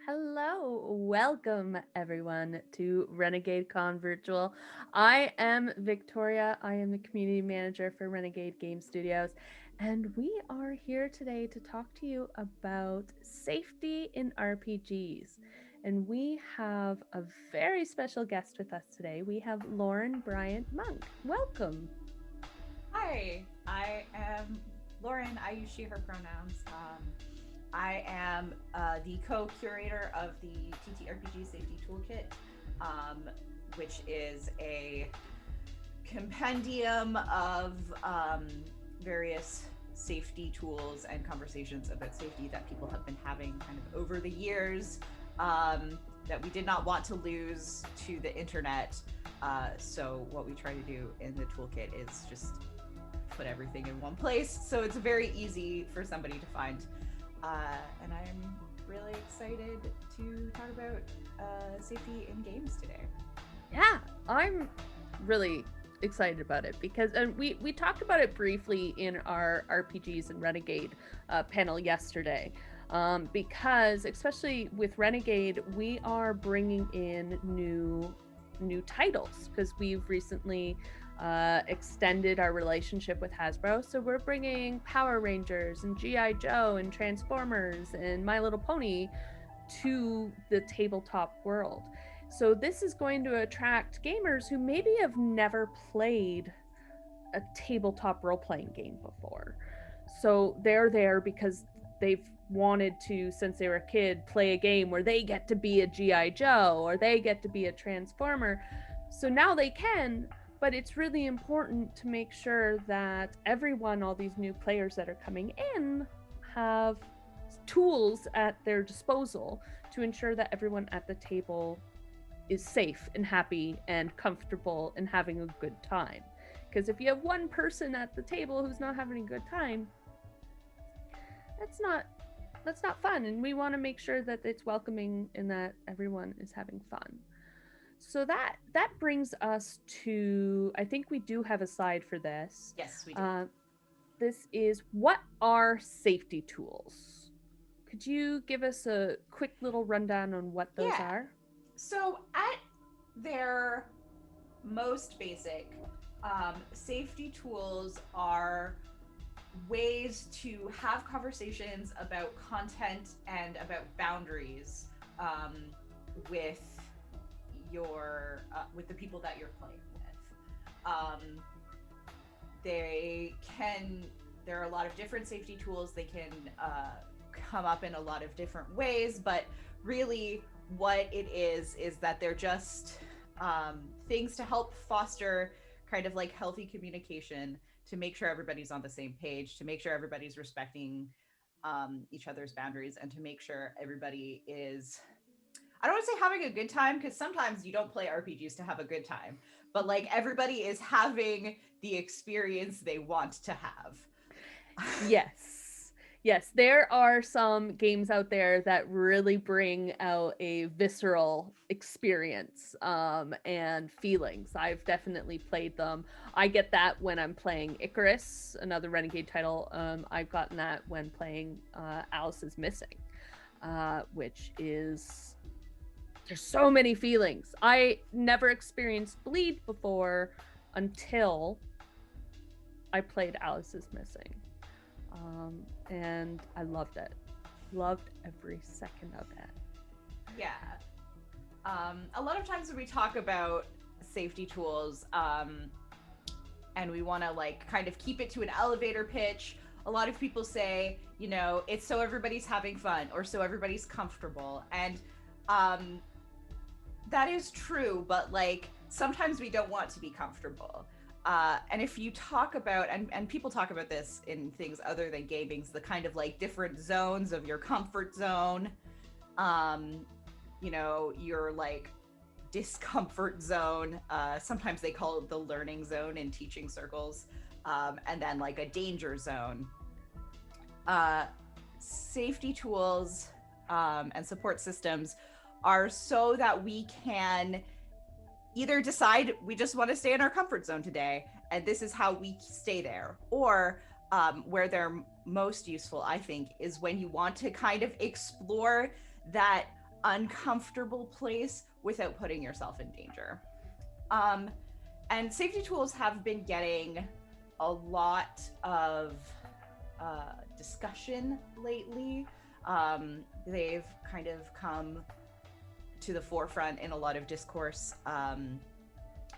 Hello, welcome everyone to Renegade Con Virtual. I am Victoria. I am the community manager for Renegade Game Studios, and we are here today to talk to you about safety in RPGs. And we have a very special guest with us today. We have Lauren Bryant-Monk. Welcome. Hi, I am Lauren. I use she, her pronouns. I am the co curator of the TTRPG Safety Toolkit, um, which is a compendium of various safety tools and conversations about safety that people have been having kind of over the years that we did not want to lose to the internet. So, what we try to do in the toolkit is just put everything in one place, so it's very easy for somebody to find. And I'm really excited to talk about safety in games today. Yeah, I'm really excited about it because we talked about it briefly in our RPGs and Renegade panel yesterday. Because especially with Renegade, we are bringing in new titles because we've recently extended our relationship with Hasbro. So we're bringing Power Rangers and GI Joe and Transformers and My Little Pony to the tabletop world. So this is going to attract gamers who maybe have never played a tabletop role-playing game before. So they're there because they've wanted to, since they were a kid, play a game where they get to be a GI Joe or they get to be a Transformer. So now they can, but it's really important to make sure that everyone, all these new players that are coming in, have tools at their disposal to ensure that everyone at the table is safe and happy and comfortable and having a good time. Because if you have one person at the table who's not having a good time, that's not fun, and we want to make sure that it's welcoming and that everyone is having fun. So that brings us to, I think we do have a slide for this. Yes, we do. This is, what are safety tools? Could you give us a quick little rundown on what those Yeah. are? So, at their most basic, safety tools are ways to have conversations about content and about boundaries with with the people that you're playing with. They can There are a lot of different safety tools. They can come up in a lot of different ways, but really what it is that they're just things to help foster kind of like healthy communication, to make sure everybody's on the same page, to make sure everybody's respecting each other's boundaries, and to make sure everybody is, I don't want to say having a good time, because sometimes you don't play RPGs to have a good time, but like everybody is having the experience they want to have. Yes. Yes, there are some games out there that really bring out a visceral experience and feelings. I've definitely played them. I get that when I'm playing Icarus, another Renegade title. I've gotten that when playing Alice is Missing, which is, there's so many feelings. I never experienced bleed before until I played Alice is Missing. And I loved it. Loved every second of it. Yeah. A lot of times when we talk about safety tools, and we want to like kind of keep it to an elevator pitch, a lot of people say, you know, it's so everybody's having fun or so everybody's comfortable. And that is true, but like sometimes we don't want to be comfortable. And if you talk about, and people talk about this in things other than gaming, the kind of like different zones of your comfort zone, you know, your like discomfort zone. Sometimes they call it the learning zone in teaching circles, and then like a danger zone. Safety tools and support systems are so that we can either decide we just want to stay in our comfort zone today, and this is how we stay there, or where they're most useful, I think, is when you want to kind of explore that uncomfortable place without putting yourself in danger. Um, and safety tools have been getting a lot of discussion lately. They've kind of come to the forefront in a lot of discourse.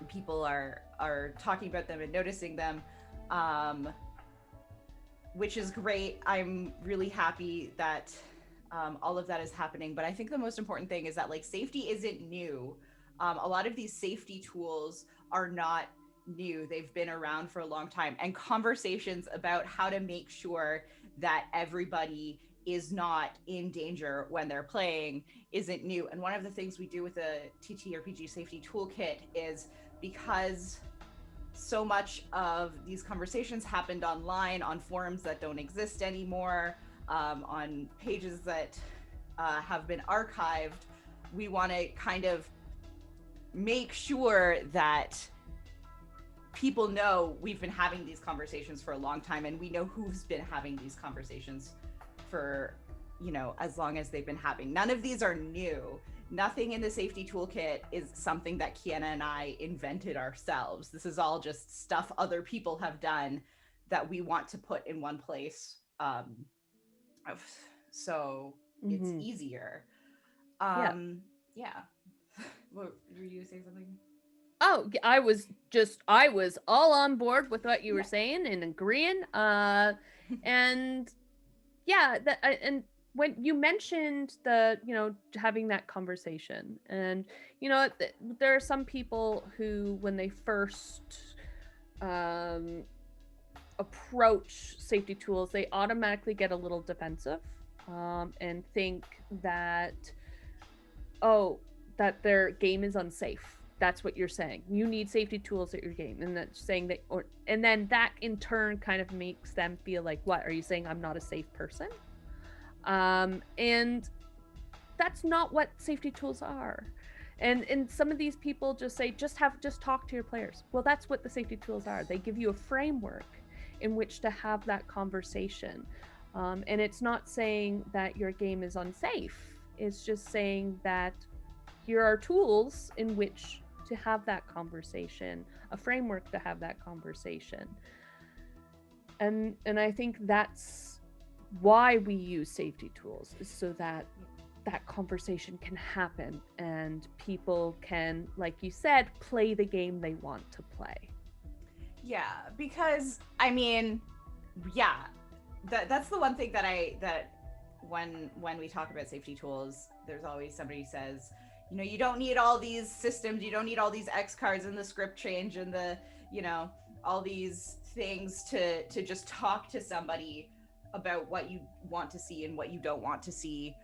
People are talking about them and noticing them, um, which is great. I'm really happy that all of that is happening. But I think the most important thing is that like safety isn't new. A lot of these safety tools are not new. They've been around for a long time, and conversations about how to make sure that everybody is not in danger when they're playing isn't new. And one of the things we do with the TTRPG safety toolkit is because so much of these conversations happened online on forums that don't exist anymore, on pages that have been archived. We want to kind of make sure that people know we've been having these conversations for a long time, and we know who's been having these conversations for, you know, as long as they've been having. None of these are new. Nothing in the safety toolkit is something that Kiana and I invented ourselves. This is all just stuff other people have done that we want to put in one place. So it's Mm-hmm. easier. Yeah. Yeah. What, were you say something? Oh, I was all on board with what you were Yeah. saying and agreeing. And yeah, and when you mentioned having that conversation, and there are some people who, when they first um, approach safety tools, they automatically get a little defensive, and think that, oh, that their game is unsafe. That's what you're saying. You need safety tools at your game, and that's saying that, and then that in turn kind of makes them feel like, what are you saying? I'm not a safe person. And that's not what safety tools are. And some of these people just say, just talk to your players. Well, that's what the safety tools are. They give you a framework in which to have that conversation. And it's not saying that your game is unsafe. It's just saying that here are tools in which to have that conversation, a framework to have that conversation. And I think that's why we use safety tools, is so that that conversation can happen and people can, like you said, play the game they want to play. Yeah, because I mean, yeah, that's the one thing that when we talk about safety tools, there's always somebody who says, you know, you don't need all these systems, you don't need all these X cards and the script change and the, you know, all these things to just talk to somebody about what you want to see and what you don't want to see.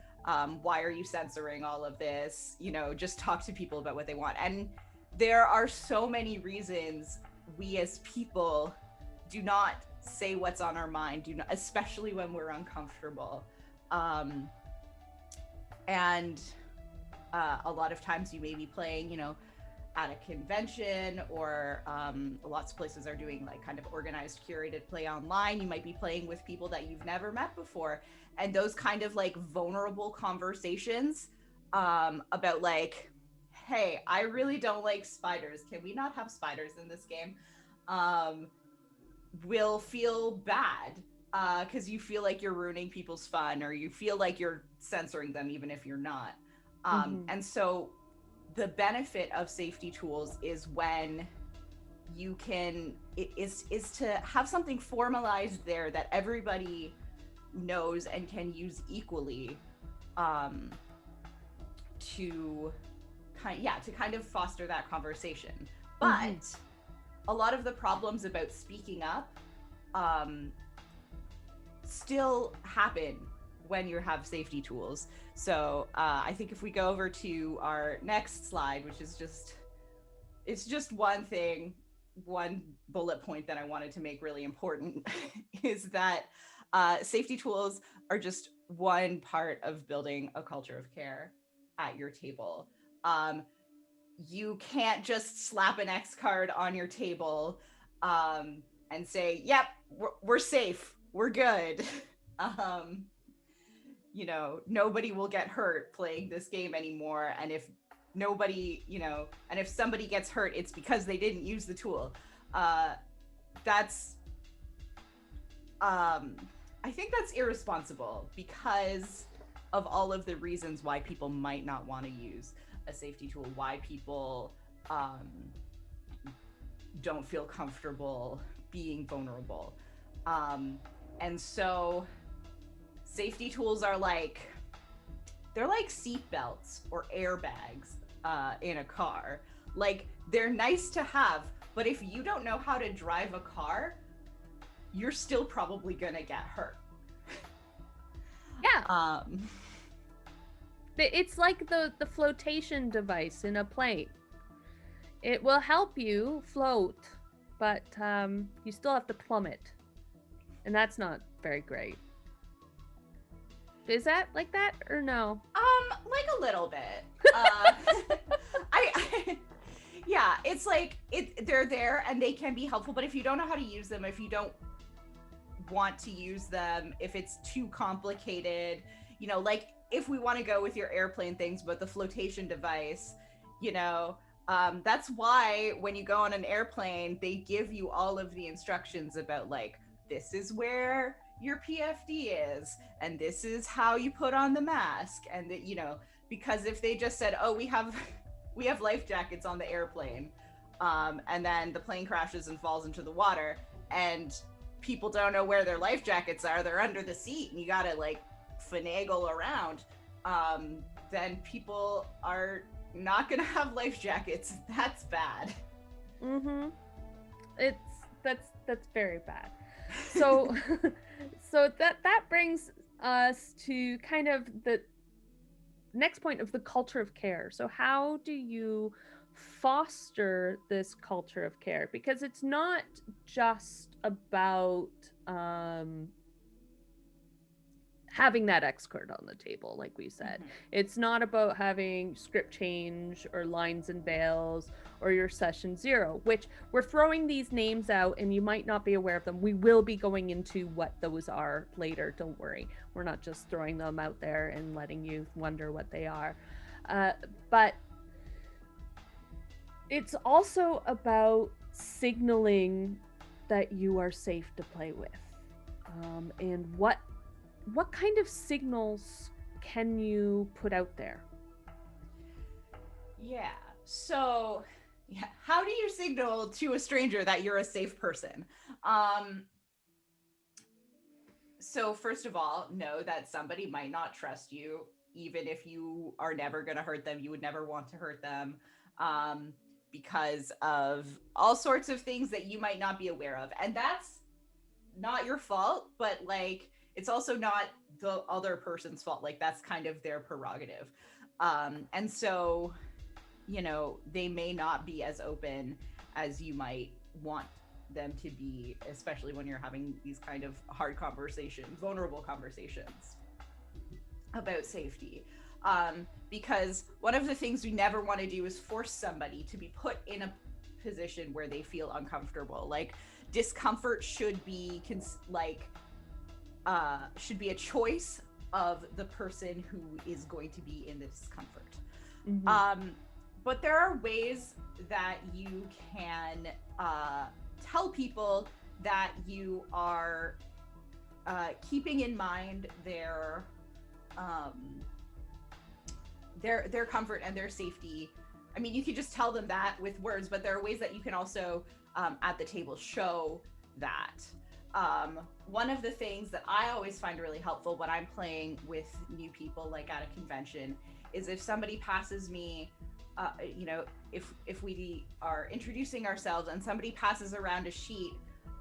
Why are you censoring all of this? You know, just talk to people about what they want. And there are so many reasons we as people do not say what's on our mind, do not, especially when we're uncomfortable. Um, and a lot of times you may be playing, you know, at a convention, or lots of places are doing like kind of organized curated play online. You might be playing with people that you've never met before, and those kind of like vulnerable conversations about like, hey, I really don't like spiders, can we not have spiders in this game, um, will feel bad because you feel like you're ruining people's fun, or you feel like you're censoring them even if you're not. Mm-hmm. And so the benefit of safety tools is when you can is to have something formalized there that everybody knows and can use equally, um, to to kind of foster that conversation. Mm-hmm. But a lot of the problems about speaking up um, still happen when you have safety tools. So I think if we go over to our next slide, which is just one thing, one bullet point that I wanted to make really important is that safety tools are just one part of building a culture of care at your table. Um, you can't just slap an X card on your table and say, "Yep, we're safe, we're good." um, nobody will get hurt playing this game anymore. And if and if somebody gets hurt, it's because they didn't use the tool. That's, I think that's irresponsible because of all of the reasons why people might not want to use a safety tool, why people don't feel comfortable being vulnerable. And so safety tools are they're like seat belts or airbags in a car. Like, they're nice to have, but if you don't know how to drive a car, you're still probably gonna get hurt. Yeah. It's like the flotation device in a plane. It will help you float, but you still have to plummet. And that's not very great. Is that like that or no? Like a little bit. Yeah, it's like they're there and they can be helpful, but if you don't know how to use them, if you don't want to use them, if it's too complicated, like if we want to go with your airplane things, but the flotation device, that's why when you go on an airplane, they give you all of the instructions about like, this is where your PFD is, and this is how you put on the mask, and that, because if they just said, oh, we have life jackets on the airplane, and then the plane crashes and falls into the water, and people don't know where their life jackets are, they're under the seat, and you gotta like finagle around, then people are not gonna have life jackets. That's bad. Mm-hmm. That's very bad. So so that brings us to kind of the next point of the culture of care. So how do you foster this culture of care? Because it's not just about having that X card on the table, like we said. Mm-hmm. It's not about having script change or lines and bails or your session 0, which we're throwing these names out and you might not be aware of them. We will be going into what those are later. Don't worry. We're not just throwing them out there and letting you wonder what they are. But it's also about signaling that you are safe to play with. And what kind of signals can you put out there? Yeah. So, how do you signal to a stranger that you're a safe person? So first of all, know that somebody might not trust you, even if you are never going to hurt them. You would never want to hurt them, because of all sorts of things that you might not be aware of. And that's not your fault, but like, it's also not the other person's fault. Like, that's kind of their prerogative. And so, they may not be as open as you might want them to be, especially when you're having these kind of hard conversations, vulnerable conversations about safety. Because one of the things we never want to do is force somebody to be put in a position where they feel uncomfortable. Like, discomfort should be a choice of the person who is going to be in the discomfort. Mm-hmm. But there are ways that you can tell people that you are keeping in mind their comfort and their safety. I mean, you could just tell them that with words, but there are ways that you can also at the table show that. One of the things that I always find really helpful when I'm playing with new people, like at a convention, is if somebody passes me, if we are introducing ourselves and somebody passes around a sheet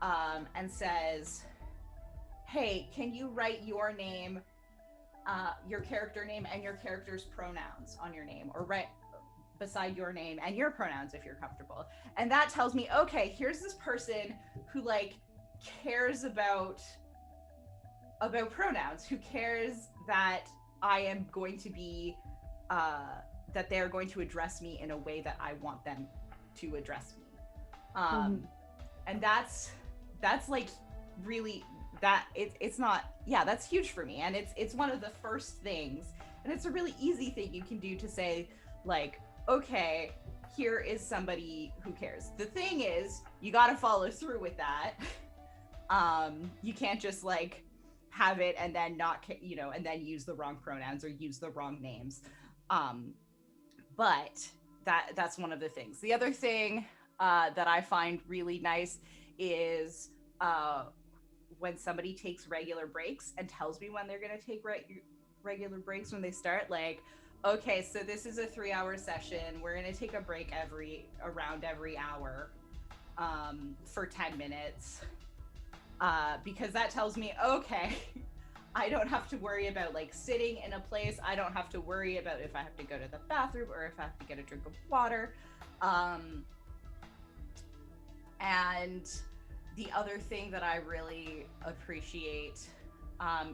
and says, hey, can you write your name, your character name and your character's pronouns on your name, or write beside your name and your pronouns if you're comfortable. And that tells me, okay, here's this person who like cares about pronouns, who cares that I am going to be that they're going to address me in a way that I want them to address me. And that's like really it's not, yeah, that's huge for me, and it's one of the first things, and it's a really easy thing you can do to say, like, okay, here is somebody who cares. The thing is, you got to follow through with that. You can't just like have it and then not, and then use the wrong pronouns or use the wrong names. um but that's one of the things. The other thing that I find really nice is when somebody takes regular breaks and tells me when they're going to take regular breaks when they start. Like, okay, so this is a 3-hour session. We're going to take a break every hour for 10 minutes. Because that tells me, okay, I don't have to worry about like sitting in a place. I don't have to worry about if I have to go to the bathroom or if I have to get a drink of water. And the other thing that I really appreciate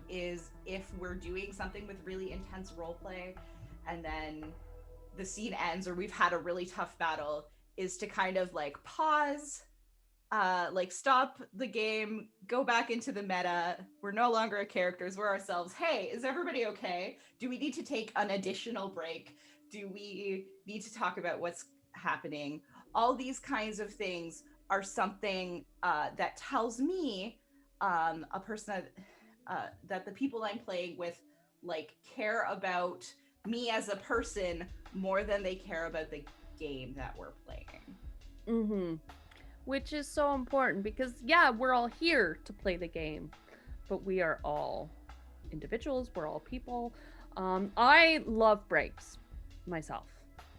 is if we're doing something with really intense role play and then the scene ends or we've had a really tough battle, is to kind of like pause, like stop the game, go back into the meta. We're no longer characters, we're ourselves. Hey, is everybody okay? Do we need to take an additional break? Do we need to talk about what's happening? All these kinds of things are something that tells me, a person that the people I'm playing with like care about me as a person more than they care about the game that we're playing. Mm-hmm. Which is so important because, yeah, we're all here to play the game, but we are all individuals, we're all people. I love breaks myself.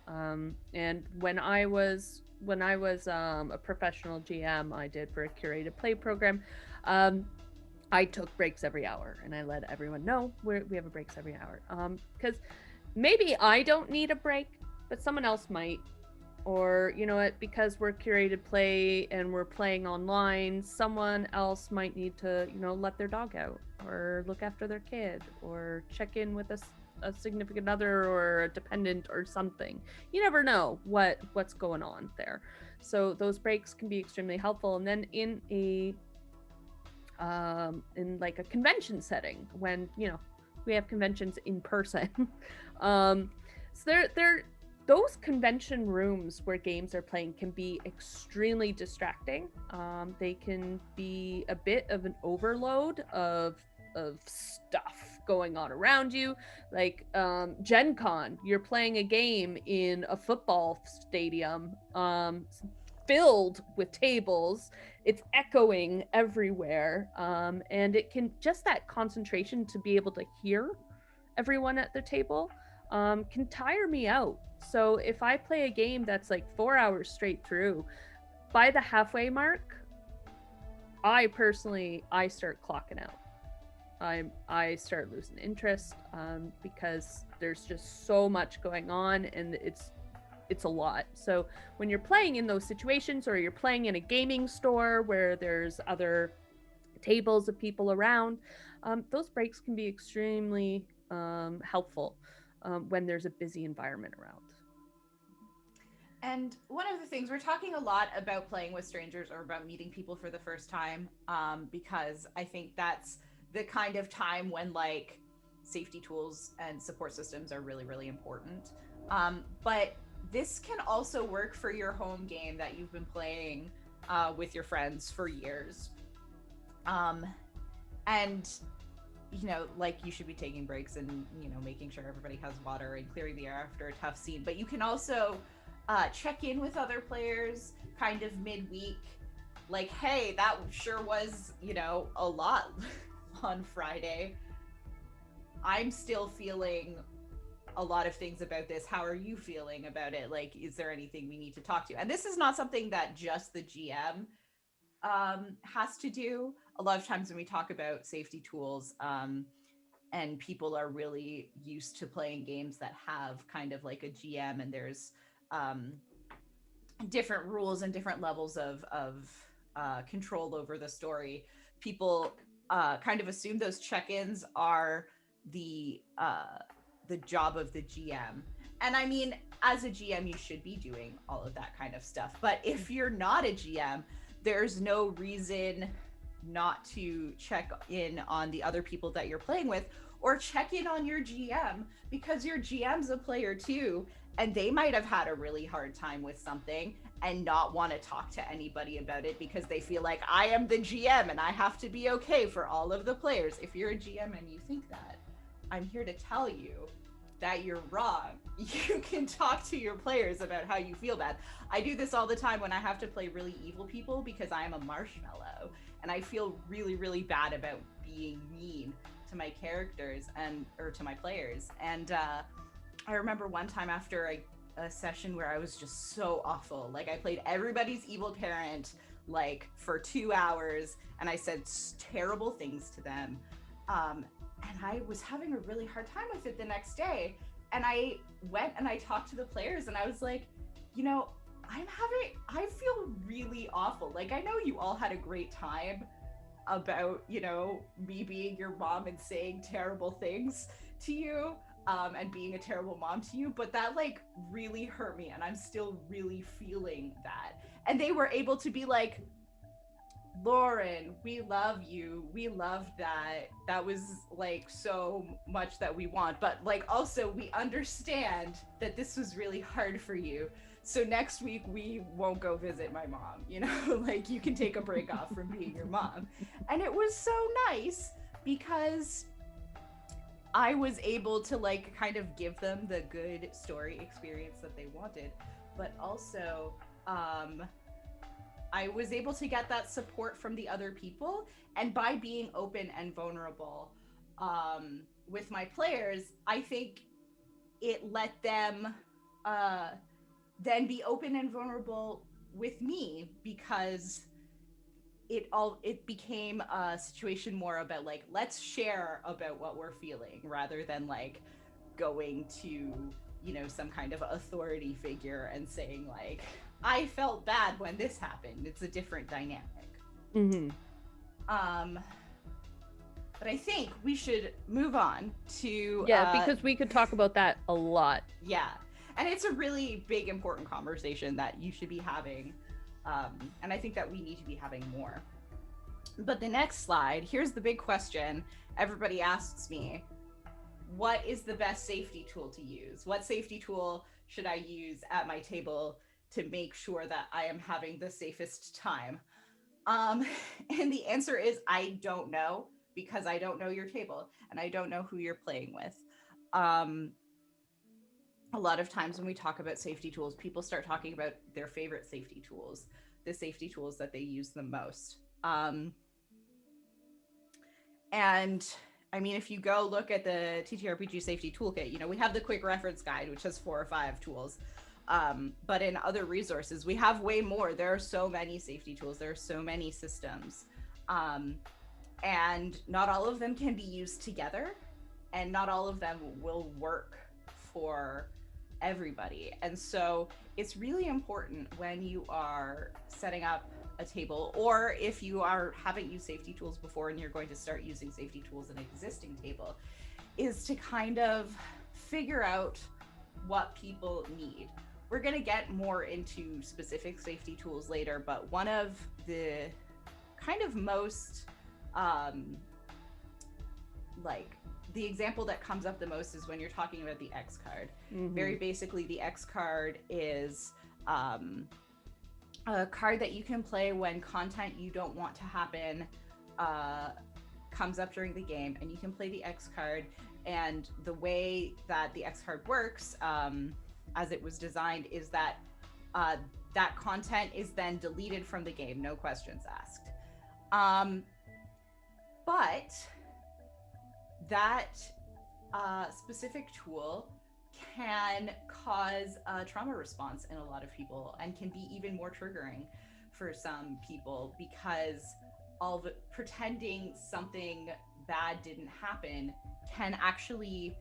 And when I was a professional GM, I did for a curated play program. Um, I took breaks every hour, and I let everyone know we have a breaks every hour. Because maybe I don't need a break, but someone else might. Or, you know what, because we're curated play and we're playing online, someone else might need to, let their dog out or look after their kid or check in with a significant other or a dependent or something. You never know what's going on there. So those breaks can be extremely helpful. And then in like a convention setting, when we have conventions in person, so there those convention rooms where games are playing can be extremely distracting. They can be a bit of an overload of stuff going on around you. Like Gen Con, you're playing a game in a football stadium, filled with tables. It's echoing everywhere, and it can just that concentration to be able to hear everyone at the table can tire me out. So if I play a game that's like 4 hours straight through, by the halfway mark, I start clocking out. I start losing interest, because there's just so much going on, and it's a lot. So when you're playing in those situations, or you're playing in a gaming store where there's other tables of people around, those breaks can be extremely helpful when there's a busy environment around. And one of the things, we're talking a lot about playing with strangers or about meeting people for the first time, because I think that's the kind of time when like safety tools and support systems are really, really important. But this can also work for your home game that you've been playing with your friends for years. And like you should be taking breaks and making sure everybody has water and clearing the air after a tough scene. But you can also check in with other players kind of midweek, like, hey, that sure was a lot on Friday. I'm still feeling a lot of things about this. How are you feeling about it? Like, is there anything we need to talk to? And this is not something that just the GM has to do. A lot of times when we talk about safety tools, and people are really used to playing games that have kind of like a GM, and there's um, different rules and different levels of control over the story. People kind of assume those check-ins are the uh, the job of the GM. And I mean, as a GM, you should be doing all of that kind of stuff. But if you're not a GM, there's no reason not to check in on the other people that you're playing with, or check in on your GM, because your GM's a player too, and they might have had a really hard time with something and not want to talk to anybody about it because they feel like I am the GM and I have to be okay for all of the players. If you're a GM and you think that, I'm here to tell you that you're wrong. You can talk to your players about how you feel bad. I do this all the time when I have to play really evil people because I am a marshmallow and I feel really, really bad about being mean to my characters or to my players. And I remember one time after a session where I was just so awful. Like I played everybody's evil parent like for 2 hours and I said terrible things to them. And I was having a really hard time with it the next day. And I went and I talked to the players and I was like, you know, I feel really awful. Like, I know you all had a great time about, you know, me being your mom and saying terrible things to you, and being a terrible mom to you, but that like really hurt me. And I'm still really feeling that. And they were able to be like, Lauren, we love you. We loved that. That was like so much that we want. But like also we understand that this was really hard for you. So next week we won't go visit my mom, you know, like you can take a break off from being your mom. And it was so nice because I was able to like kind of give them the good story experience that they wanted, but also I was able to get that support from the other people. And by being open and vulnerable with my players, I think it let them then be open and vulnerable with me, because it became a situation more about like, let's share about what we're feeling rather than like going to, you know, some kind of authority figure and saying like, I felt bad when this happened. It's a different dynamic. Mm-hmm. But I think we should move on to because we could talk about that a lot. Yeah, and it's a really big, important conversation that you should be having, and I think that we need to be having more. But the next slide, here's the big question everybody asks me: what is the best safety tool to use? What safety tool should I use at my table to make sure that I am having the safest time? And the answer is I don't know, because I don't know your table and I don't know who you're playing with. A lot of times when we talk about safety tools, people start talking about their favorite safety tools, the safety tools that they use the most. And I mean, if you go look at the TTRPG safety toolkit, you know, we have the quick reference guide, which has 4 or 5 tools. But in other resources, we have way more. There are so many safety tools. There are so many systems. And not all of them can be used together, and not all of them will work for everybody. And so it's really important when you are setting up a table, or if you haven't used safety tools before and you're going to start using safety tools in an existing table, is to kind of figure out what people need. We're going to get more into specific safety tools later, but one of the kind of most like the example that comes up the most is when you're talking about the X card. Mm-hmm. Very basically, the X card is a card that you can play when content you don't want to happen comes up during the game, and you can play the X card. And the way that the X card works, as it was designed, is that that content is then deleted from the game, no questions asked. But that specific tool can cause a trauma response in a lot of people, and can be even more triggering for some people, because pretending something bad didn't happen can actually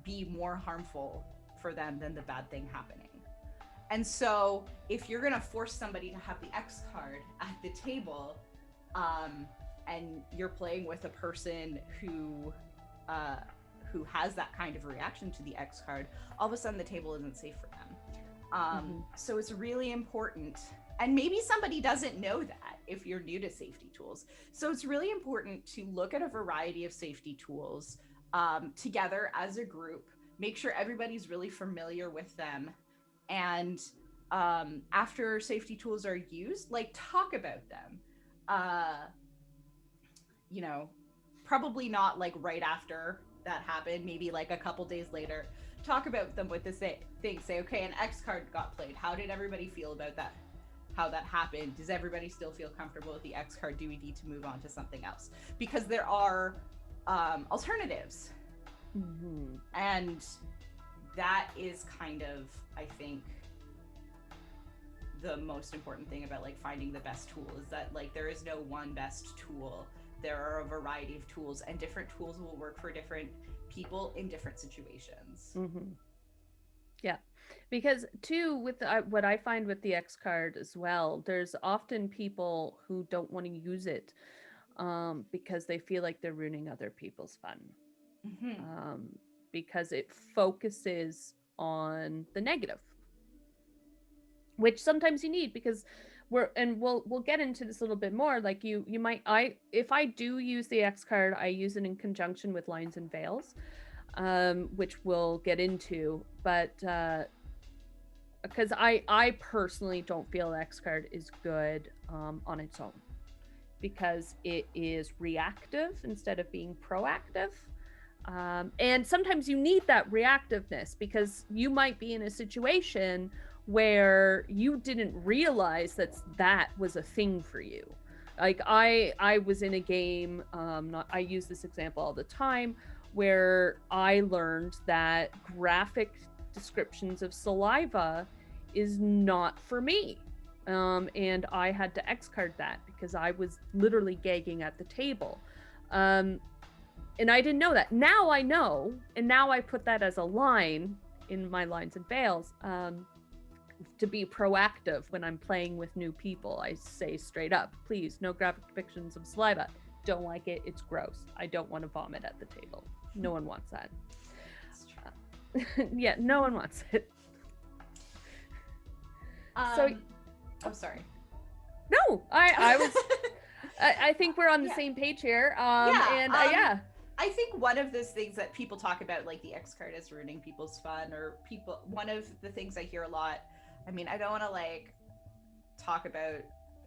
be more harmful for them than the bad thing happening. And so if you're going to force somebody to have the X card at the table, and you're playing with a person who has that kind of reaction to the X card, all of a sudden the table isn't safe for them. So it's really important. And maybe somebody doesn't know that. if you're new to safety tools. So it's really important to look at a variety of safety tools together as a group, make sure everybody's really familiar with them, and after safety tools are used, like talk about them. Uh, you know, probably not like right after that happened, maybe like a couple days later. Talk about them with the thing. Say, okay, an X card got played. How did everybody feel about that? How that happened? Does everybody still feel comfortable with the X card? Do we need to move on to something else? Because there are alternatives. Mm-hmm. And that is kind of, I think, the most important thing about like finding the best tool is that like there is no one best tool. There are a variety of tools, and different tools will work for different people in different situations. Mm-hmm. Yeah, because too, with what I find with the X card as well, there's often people who don't want to use it because they feel like they're ruining other people's fun, Mm-hmm. um, because it focuses on the negative, which sometimes you need because we'll get into this a little bit more. Like you might I if I do use the X card, I use it in conjunction with lines and veils, which we'll get into, but because I personally don't feel X card is good on its own because it is reactive instead of being proactive. And sometimes you need that reactiveness because you might be in a situation where you didn't realize that was a thing for you. Like I was in a game, I use this example all the time, where I learned that graphic descriptions of saliva is not for me. And I had to X card that because I was literally gagging at the table. And I didn't know that. Now I know, and now I put that as a line in my lines and veils to be proactive when I'm playing with new people. I say straight up, please, no graphic depictions of saliva. Don't like it. It's gross. I don't want to vomit at the table. No one wants that. Yeah, no one wants it. So, oh, sorry. No, I was. I think we're on the same page here. Yeah. I think one of those things that people talk about, like the X card is ruining people's fun, or people. One of the things I hear a lot. I mean, I don't want to like talk about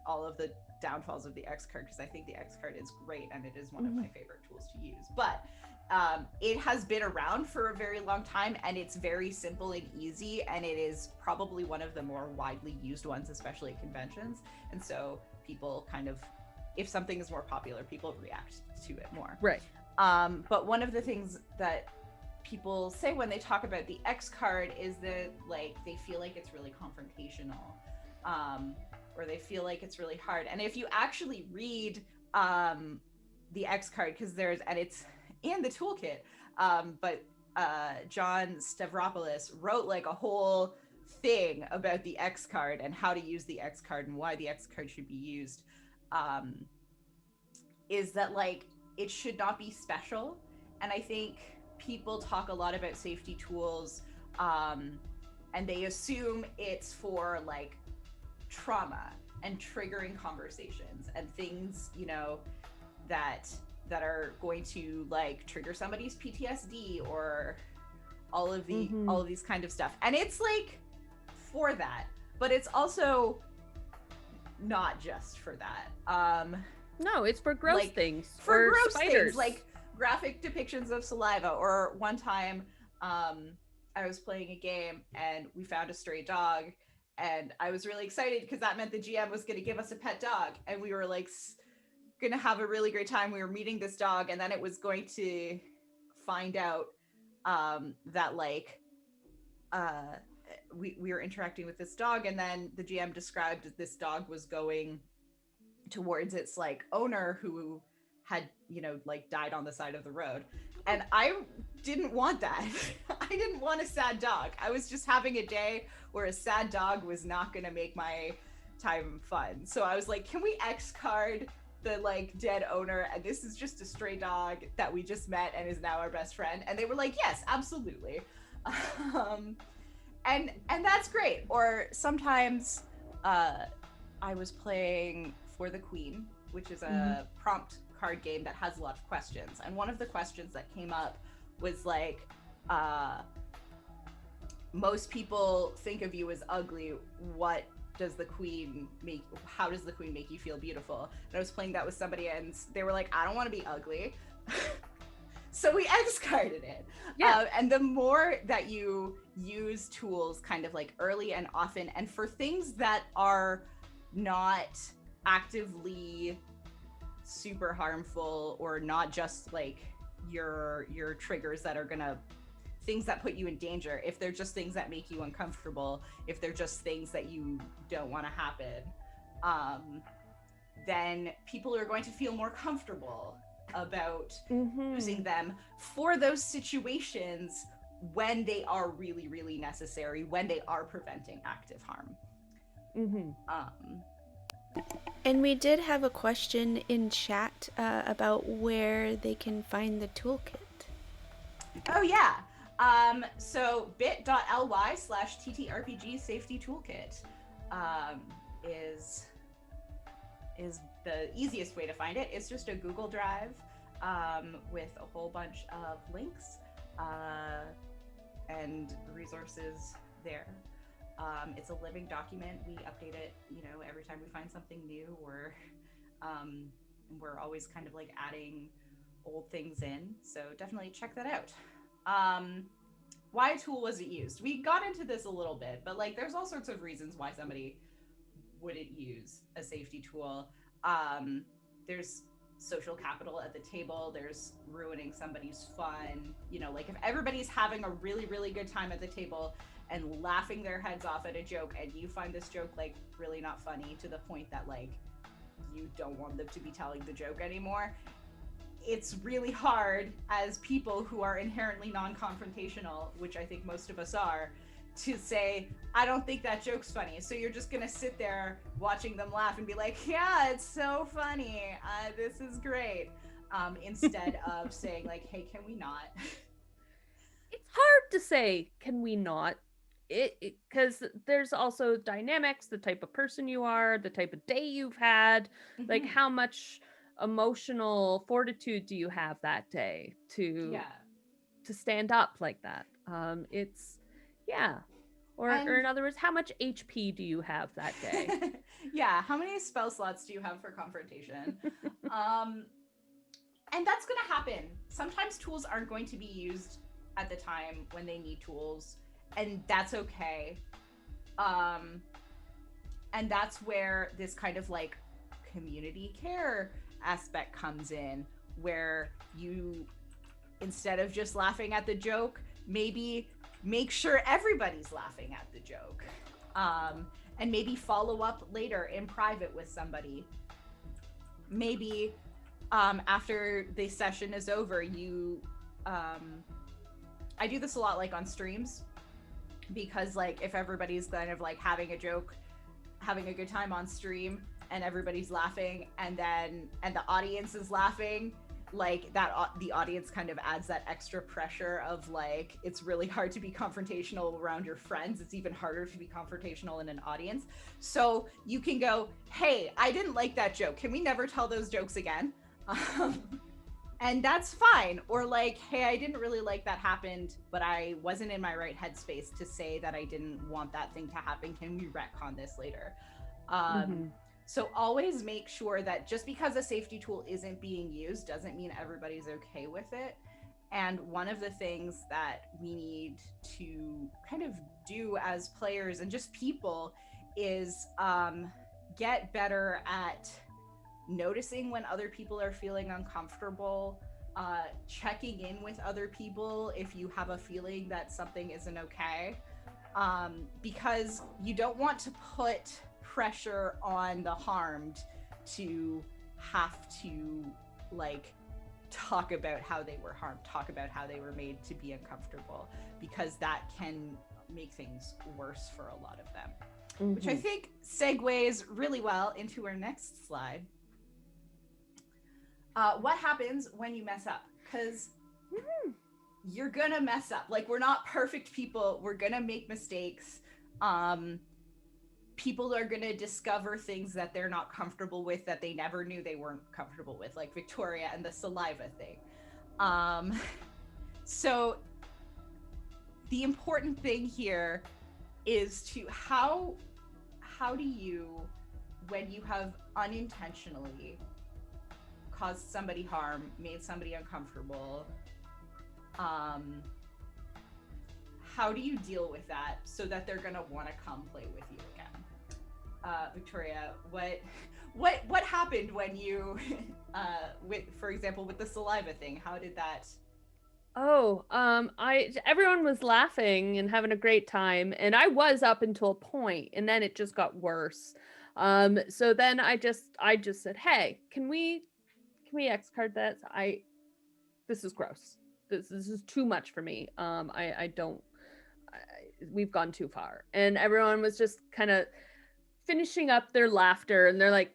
all of the downfalls of the X card because I think the X card is great and it is one of my favorite tools to use. But it has been around for a very long time, and it's very simple and easy, and it is probably one of the more widely used ones, especially at conventions. And so people kind of, if something is more popular, people react to it more. Right. But one of the things that people say when they talk about the X card is that like they feel like it's really confrontational, or they feel like it's really hard. And if you actually read the X card, because it's in the toolkit, but John Stavropoulos wrote like a whole thing about the X card and how to use the X card and why the X card should be used, is that like it should not be special. And I think people talk a lot about safety tools, and they assume it's for like trauma and triggering conversations and things, you know, that are going to like trigger somebody's PTSD or all of these kind of stuff. And it's like for that, but it's also not just for that. No, it's for gross things. For gross spiders. things, like graphic depictions of saliva. Or one time, I was playing a game and we found a stray dog, and I was really excited because that meant the GM was going to give us a pet dog, and we were like going to have a really great time. We were meeting this dog, and then it was going to find out that like we were interacting with this dog, and then the GM described that this dog was going towards its like owner who had, you know, like died on the side of the road. And I didn't want that. I didn't want a sad dog. I was just having a day where a sad dog was not going to make my time fun. So I was like, can we X card the like dead owner, and this is just a stray dog that we just met and is now our best friend? And they were like, yes, absolutely. And that's great. Or sometimes I was playing for the Queen, which is a prompt card game that has a lot of questions. And one of the questions that came up was like, most people think of you as ugly. What does the Queen make? How does the Queen make you feel beautiful? And I was playing that with somebody, and they were like, I don't want to be ugly. So we discarded it. Yeah. And the more that you use tools kind of like early and often, and for things that are not actively super harmful, or not just like your triggers that are gonna, things that put you in danger, if they're just things that make you uncomfortable, if they're just things that you don't want to happen, then people are going to feel more comfortable about using them for those situations when they are really, really necessary, when they are preventing active harm. And we did have a question in chat about where they can find the toolkit. Oh yeah. So bit.ly/TTRPG safety toolkit is the easiest way to find it. It's just a Google Drive with a whole bunch of links and resources there. It's a living document. We update it, every time we find something new, or we're always kind of like adding old things in. So definitely check that out. Why tool was it used? We got into this a little bit, but like there's all sorts of reasons why somebody wouldn't use a safety tool. There's social capital at the table. There's ruining somebody's fun. Like if everybody's having a really, really good time at the table and laughing their heads off at a joke, and you find this joke like really not funny to the point that like you don't want them to be telling the joke anymore, it's really hard as people who are inherently non-confrontational, which I think most of us are, to say, I don't think that joke's funny. So you're just gonna sit there watching them laugh and be like, yeah, it's so funny. This is great. Instead of saying like, hey, can we not? It's hard to say, can we not? Because there's also dynamics, the type of person you are, the type of day you've had, like how much emotional fortitude do you have that day to stand up like that. It's or in other words, how much HP do you have that day? Yeah, how many spell slots do you have for confrontation? And that's gonna happen. Sometimes tools aren't going to be used at the time when they need tools, and that's okay. And that's where this kind of like community care aspect comes in, where you, instead of just laughing at the joke, maybe make sure everybody's laughing at the joke, and maybe follow up later in private with somebody. Maybe after the session is over, you I do this a lot like on streams, because like if everybody's kind of like having a joke, having a good time on stream, and everybody's laughing, and the audience is laughing, like that the audience kind of adds that extra pressure of like, it's really hard to be confrontational around your friends. It's even harder to be confrontational in an audience. So you can go, hey, I didn't like that joke. Can we never tell those jokes again? And that's fine. Or like, hey, I didn't really like that happened, but I wasn't in my right headspace to say that I didn't want that thing to happen. Can we retcon this later? So always make sure that just because a safety tool isn't being used doesn't mean everybody's okay with it. And one of the things that we need to kind of do as players and just people is get better at noticing when other people are feeling uncomfortable, checking in with other people if you have a feeling that something isn't okay, because you don't want to put pressure on the harmed to have to like talk about how they were harmed, talk about how they were made to be uncomfortable, because that can make things worse for a lot of them. Which I think segues really well into our next slide. What happens when you mess up? Because you're gonna mess up. Like, we're not perfect people. We're gonna make mistakes. people are going to discover things that they're not comfortable with that they never knew they weren't comfortable with, like Victoria and the saliva thing. So the important thing here is to how do you, when you have unintentionally caused somebody harm, made somebody uncomfortable, how do you deal with that so that they're gonna want to come play with you again? Victoria, what happened when you, with, for example, with the saliva thing? How did that? Oh, everyone was laughing and having a great time, and I was up until a point, and then it just got worse. So then I just said, "Hey, can we X card this? This is gross. This is too much for me. I don't. We've gone too far." And everyone was just kind of finishing up their laughter, and they're like,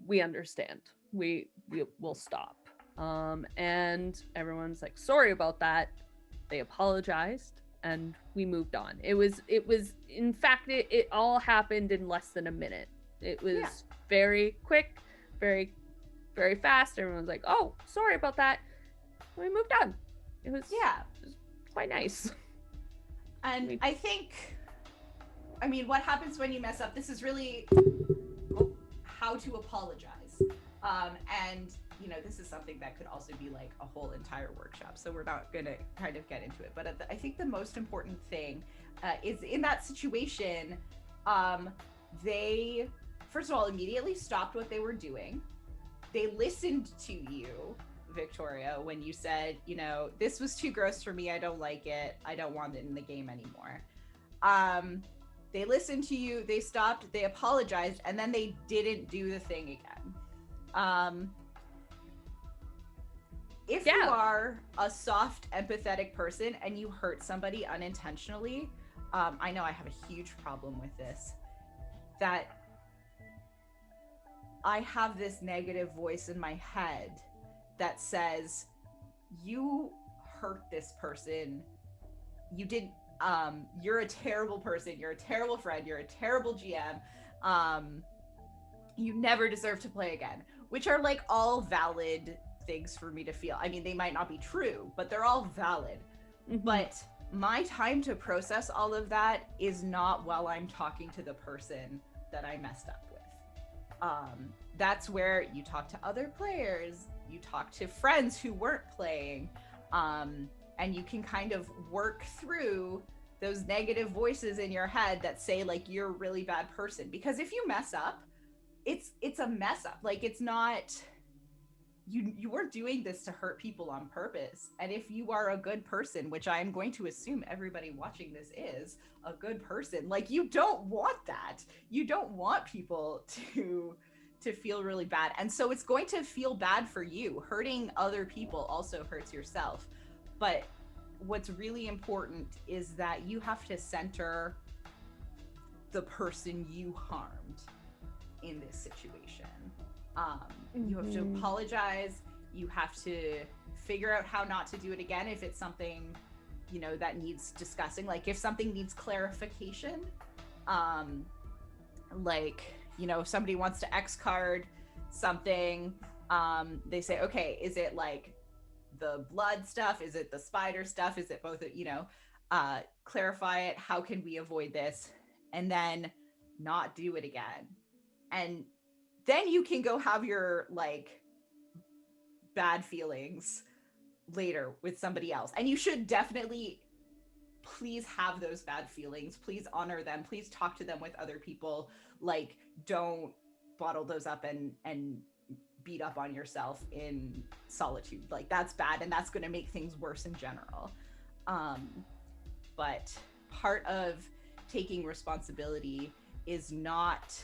"We understand. We'll stop." And everyone's like, "Sorry about that." They apologized, and we moved on. It was in fact, it all happened in less than a minute. It was very quick, very, very fast. Everyone was like, "Oh, sorry about that." We moved on. It was quite nice. And I think, I mean, what happens when you mess up? This is really how to apologize. And you know, this is something that could also be like a whole entire workshop. So we're not going to kind of get into it. But I think the most important thing is in that situation, they, first of all, immediately stopped what they were doing. They listened to you, Victoria, when you said, you know, this was too gross for me. I don't like it. I don't want it in the game anymore. They listened to you. They stopped. They apologized. And then they didn't do the thing again. If you are a soft, empathetic person and you hurt somebody unintentionally, I know I have a huge problem with this, that I have this negative voice in my head that says, you hurt this person. You didn't, you're a terrible person. You're a terrible friend. You're a terrible GM. You never deserve to play again, which are like all valid things for me to feel. I mean, they might not be true, but they're all valid. Mm-hmm. But my time to process all of that is not while I'm talking to the person that I messed up with. That's where you talk to other players, you talk to friends who weren't playing, and you can kind of work through those negative voices in your head that say like you're a really bad person. Because if you mess up, it's a mess up. Like, it's not, you weren't doing this to hurt people on purpose. And if you are a good person, which I am going to assume everybody watching this is a good person, like, you don't want that. You don't want people to feel really bad. And so it's going to feel bad for you. Hurting other people also hurts yourself. But what's really important is that you have to center the person you harmed in this situation. You have to apologize. You have to figure out how not to do it again if it's something, you know, that needs discussing. Like, if something needs clarification, like, you know, if somebody wants to X card something, they say, okay, is it like the blood stuff? Is it the spider stuff? Is it both? You know, clarify it. How can we avoid this? And then not do it again. And then you can go have your like bad feelings later with somebody else. And you should definitely please have those bad feelings. Please honor them. Please talk to them with other people. Like, don't bottle those up and beat up on yourself in solitude. Like, that's bad, and that's going to make things worse in general. But part of taking responsibility is not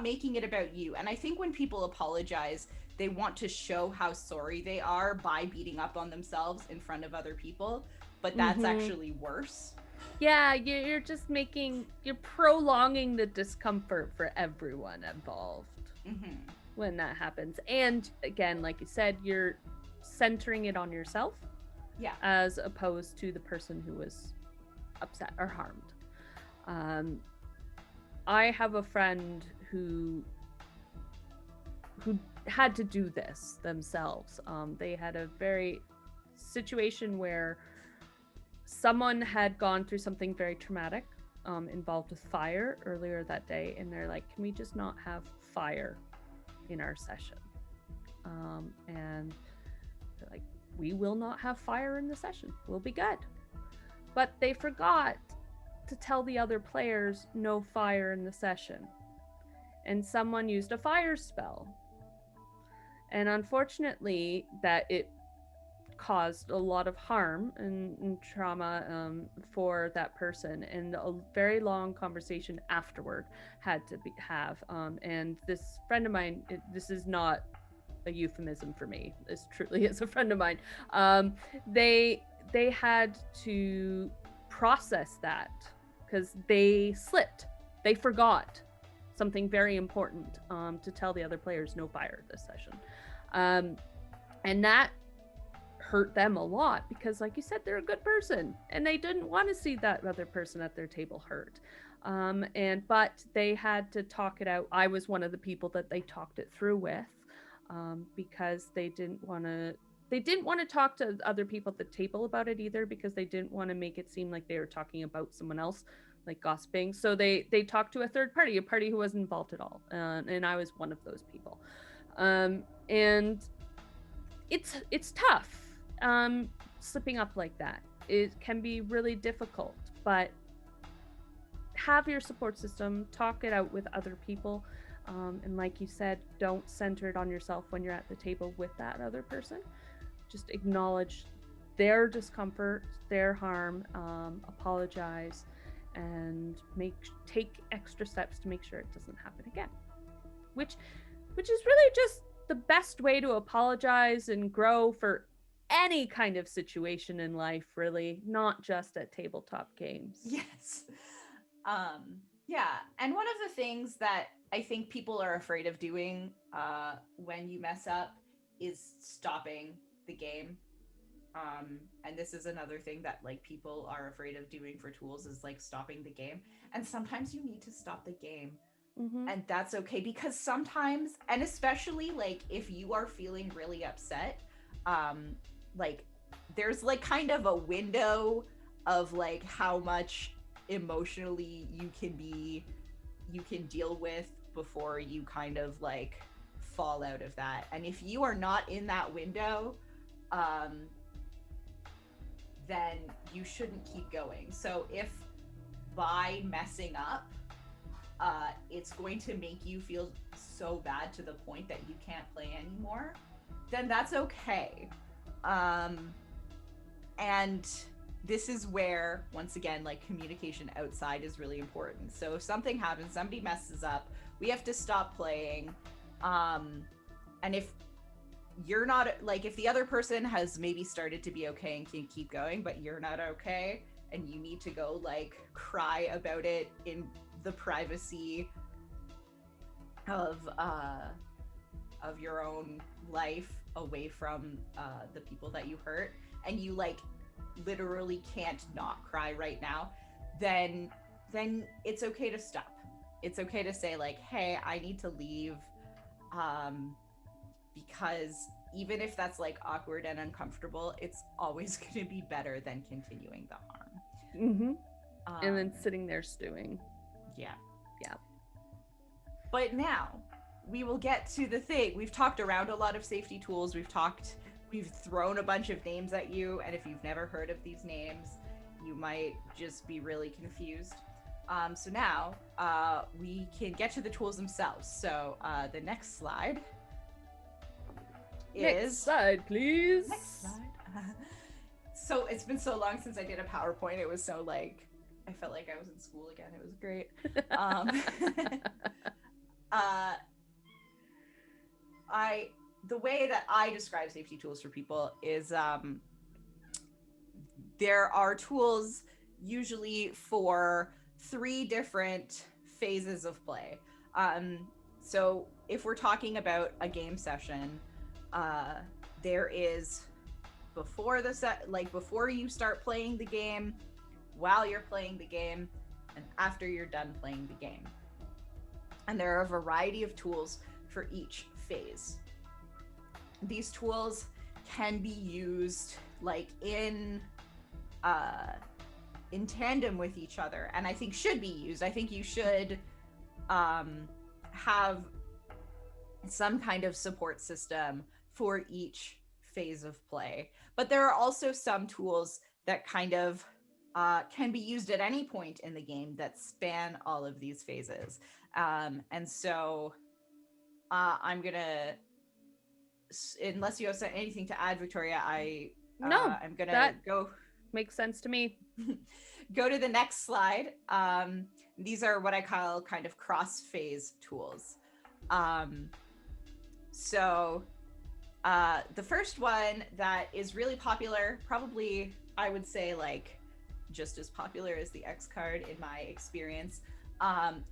making it about you. And I think when people apologize, they want to show how sorry they are by beating up on themselves in front of other people, but that's actually worse. Yeah, you're just you're prolonging the discomfort for everyone involved when that happens. And again, like you said, you're centering it on yourself, as opposed to the person who was upset or harmed. I have a friend who had to do this themselves. They had a very situation where someone had gone through something very traumatic, involved with fire earlier that day, and they're like, "Can we just not have fire in our session?" And they're like, "We will not have fire in the session. We'll be good." But they forgot to tell the other players no fire in the session, and someone used a fire spell. And unfortunately, that it caused a lot of harm and trauma for that person, and a very long conversation afterward had to have. And this friend of mine, this is not a euphemism for me. This truly is a friend of mine. They had to process that because they slipped. They forgot something very important to tell the other players no fire this session. And that hurt them a lot because, like you said, they're a good person and they didn't want to see that other person at their table hurt. But they had to talk it out. I was one of the people that they talked it through with, because they didn't want to talk to other people at the table about it either, because they didn't want to make it seem like they were talking about someone else, like gossiping. So they talked to a third party, a party who wasn't involved at all, and I was one of those people. And it's tough. Slipping up like that, it can be really difficult, but have your support system, talk it out with other people, and like you said, don't center it on yourself when you're at the table with that other person. Just acknowledge their discomfort, their harm, apologize, and take extra steps to make sure it doesn't happen again, which is really just the best way to apologize and grow for any kind of situation in life, really, not just at tabletop games. Yes. Yeah, and one of the things that I think people are afraid of doing when you mess up is stopping the game. And this is another thing that like people are afraid of doing for tools, is like stopping the game. And sometimes you need to stop the game. Mm-hmm. And that's okay, because sometimes, and especially like if you are feeling really upset, like there's like kind of a window of like how much emotionally you can deal with before you kind of like fall out of that. And if you are not in that window, then you shouldn't keep going. So if by messing up, it's going to make you feel so bad to the point that you can't play anymore, then that's okay. And this is where, once again, like communication outside is really important. So if something happens, somebody messes up, we have to stop playing. And if you're not, like, if the other person has maybe started to be okay and can keep going, but you're not okay, and you need to go like cry about it in the privacy of your own life, away from the people that you hurt, and you like literally can't not cry right now, then it's okay to stop. It's okay to say like, hey, I need to leave, because even if that's like awkward and uncomfortable, it's always going to be better than continuing the harm. Mm-hmm. And then sitting there stewing. Yeah. Yeah. But now we will get to the thing. We've talked around a lot of safety tools. We've thrown a bunch of names at you, and if you've never heard of these names, you might just be really confused. So now we can get to the tools themselves. So the next slide is... Next slide, please. Next slide. So it's been so long since I did a PowerPoint. It was so like, I felt like I was in school again. It was great. The way that I describe safety tools for people is there are tools usually for 3 different phases of play. So if we're talking about a game session, there is before you start playing the game, while you're playing the game, and after you're done playing the game. And there are a variety of tools for each phase. These tools can be used like in tandem with each other, and I think should be used. I think you should have some kind of support system for each phase of play. But there are also some tools that kind of can be used at any point in the game that span all of these phases. And so I'm gonna, unless you have anything to add, Victoria, No, I'm gonna that go makes sense to me. go to the next slide. These are what I call kind of cross phase tools. So the first one that is really popular, probably I would say like just as popular as the X card in my experience,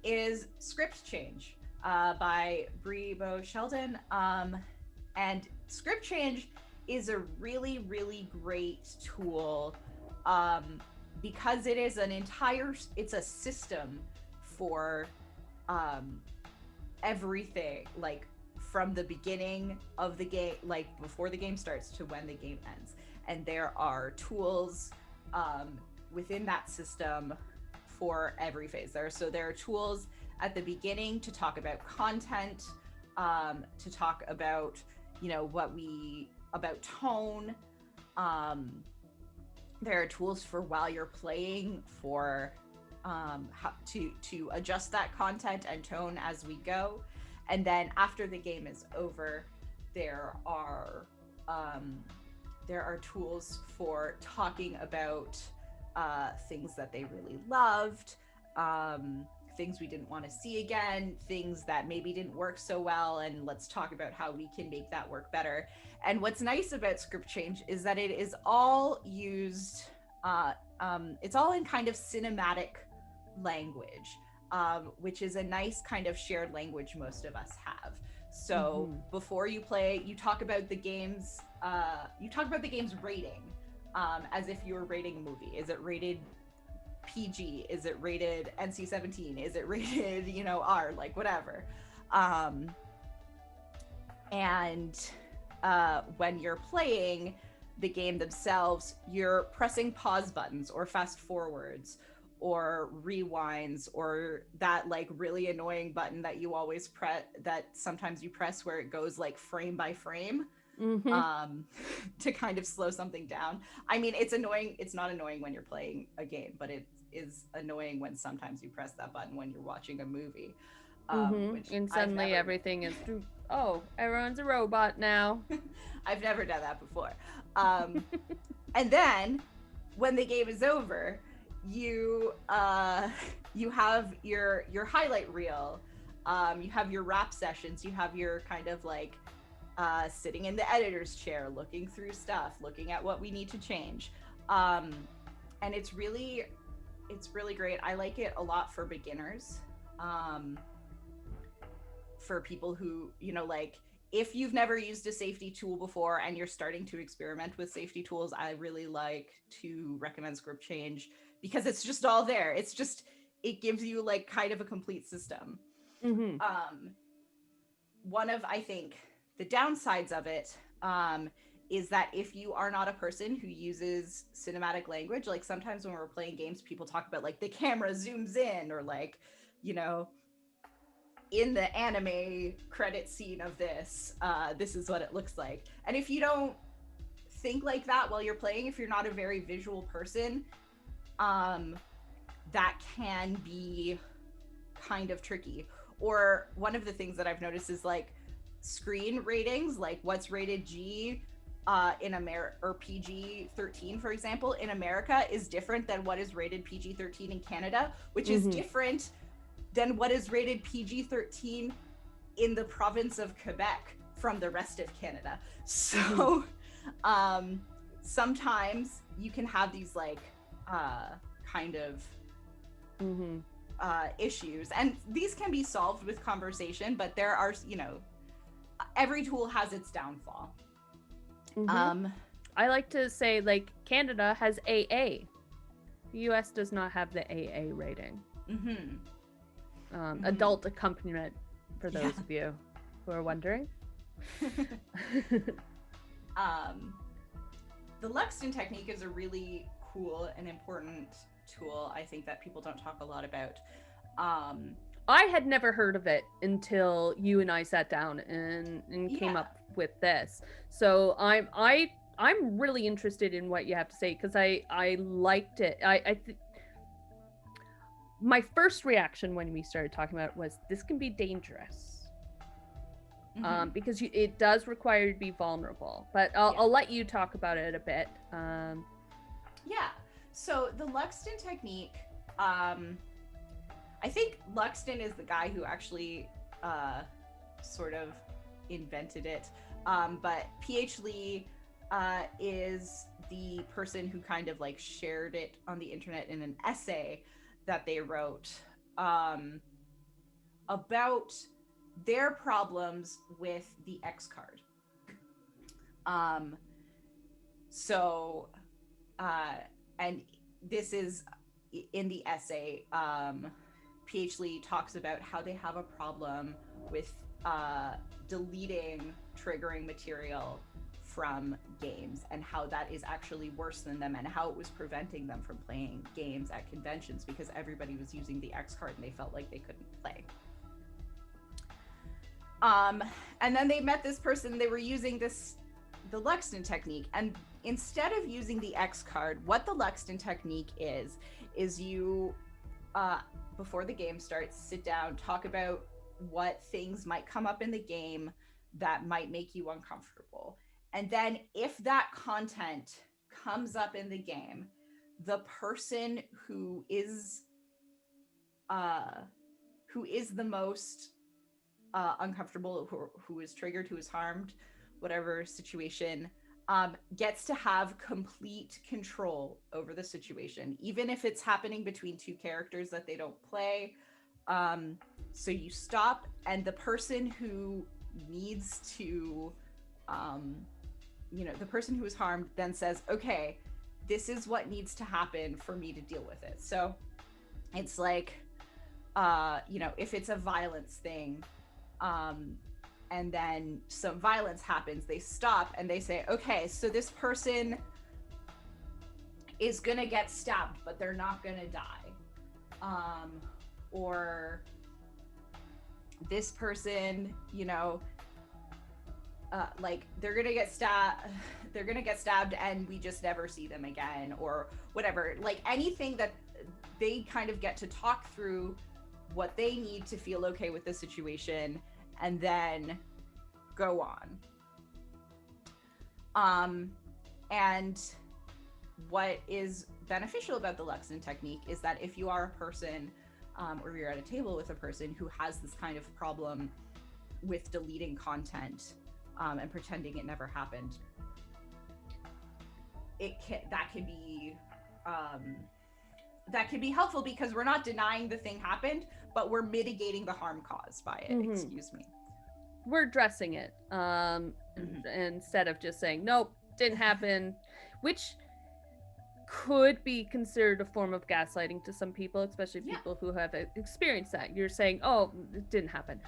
is Script Change by Bree Bo Sheldon. And Script Change is a really, really great tool because it is it's a system for everything, like from the beginning of the game, like before the game starts to when the game ends. And there are tools within that system for every phase. There are tools at the beginning to talk about content, to talk about, about tone. There are tools for while you're playing for how to adjust that content and tone as we go. And then after the game is over, there are tools for talking about things that they really loved, things we didn't want to see again, things that maybe didn't work so well, and let's talk about how we can make that work better. And what's nice about Script Change is that it is all used, it's all in kind of cinematic language, which is a nice kind of shared language most of us have. So before you play, you talk about the game's rating, as if you were rating a movie. Is it rated PG? Is it rated NC-17? Is it rated, R, like whatever. And when you're playing the game themselves, you're pressing pause buttons or fast forwards or rewinds, or that like really annoying button that you always press, that sometimes you press where it goes like frame by frame, to kind of slow something down. I mean, it's annoying. It's not annoying when you're playing a game, but it is annoying when sometimes you press that button when you're watching a movie. And suddenly everything is, oh, everyone's a robot now. I've never done that before. And then when the game is over, you have your highlight reel, you have your wrap sessions, you have your kind of like sitting in the editor's chair, looking through stuff, looking at what we need to change, and it's really great. I like it a lot for beginners, for people who, like, if you've never used a safety tool before and you're starting to experiment with safety tools, I really like to recommend Script Change because it's just all there. It gives you like kind of a complete system. One of, I think, the downsides of it is that if you are not a person who uses cinematic language, like sometimes when we're playing games, people talk about like the camera zooms in, or like, in the anime credit scene of this is what it looks like. And if you don't think like that while you're playing, if you're not a very visual person, that can be kind of tricky. Or one of the things that I've noticed is like screen ratings, like what's rated G in America, or PG-13, for example, in America is different than what is rated PG-13 in Canada, which is different than what is rated PG-13 in the province of Quebec from the rest of Canada. So sometimes you can have these like kind of issues, and these can be solved with conversation, but there are, every tool has its downfall. I like to say, like, Canada has AA. The US does not have the AA rating. adult accompaniment, for those of you who are wondering. The Lexington technique is a really cool and important tool, I think, that people don't talk a lot about. I had never heard of it until you and I sat down and came up with this. So I'm really interested in what you have to say, because I liked it. My first reaction when we started talking about it was, this can be dangerous. Because it does require you to be vulnerable. But I'll let you talk about it a bit. So the Lexington technique, I think Luxton is the guy who actually sort of invented it. But P.H. Lee is the person who kind of like shared it on the internet in an essay that they wrote about their problems with the X card. And this is in the essay, P.H. Lee talks about how they have a problem with deleting triggering material from games, and how that is actually worse than them, and how it was preventing them from playing games at conventions because everybody was using the X card and they felt like they couldn't play. And then they met this person, they were using the Lexington technique, and instead of using the X card, what the Lexington technique is you, before the game starts, sit down, talk about what things might come up in the game that might make you uncomfortable. And then if that content comes up in the game, the person who is the most uncomfortable, who is triggered, who is harmed, whatever situation, gets to have complete control over the situation, even if it's happening between two characters that they don't play. So you stop, and the person who needs to, the person who is harmed then says, okay, this is what needs to happen for me to deal with it. So it's like, if it's a violence thing, and then some violence happens, they stop and they say, okay, so this person is gonna get stabbed, but they're not gonna die. Or this person, they're gonna get stabbed and we just never see them again, or whatever. Like anything that they kind of get to talk through what they need to feel okay with the situation, and then go on. And what is beneficial about the Lexington technique is that if you are a person, or you're at a table with a person who has this kind of problem with deleting content and pretending it never happened, that can be helpful, because we're not denying the thing happened, but we're mitigating the harm caused by it. Excuse me. We're addressing it instead of just saying, nope, didn't happen, which could be considered a form of gaslighting to some people, especially people who have experienced that. You're saying, oh, it didn't happen.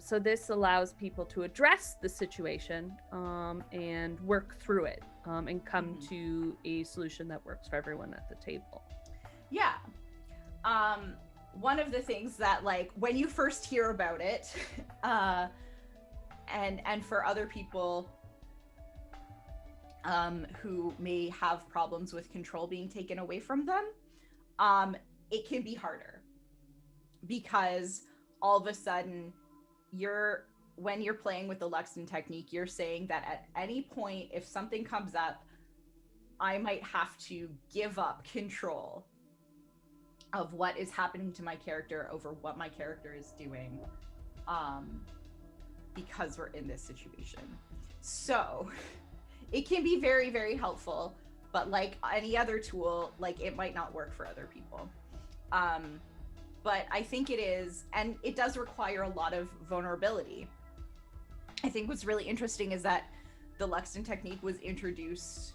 So this allows people to address the situation and work through it and come to a solution that works for everyone at the table. Yeah. One of the things that, like, when you first hear about it, and for other people who may have problems with control being taken away from them, it can be harder, because all of a sudden when you're playing with the Lexington technique, you're saying that at any point, if something comes up, I might have to give up control of what is happening to my character over what my character is doing, because we're in this situation. So it can be very, very helpful, but like any other tool, like, it might not work for other people. But I think it is, and it does require a lot of vulnerability. I think what's really interesting is that the Lexington technique was introduced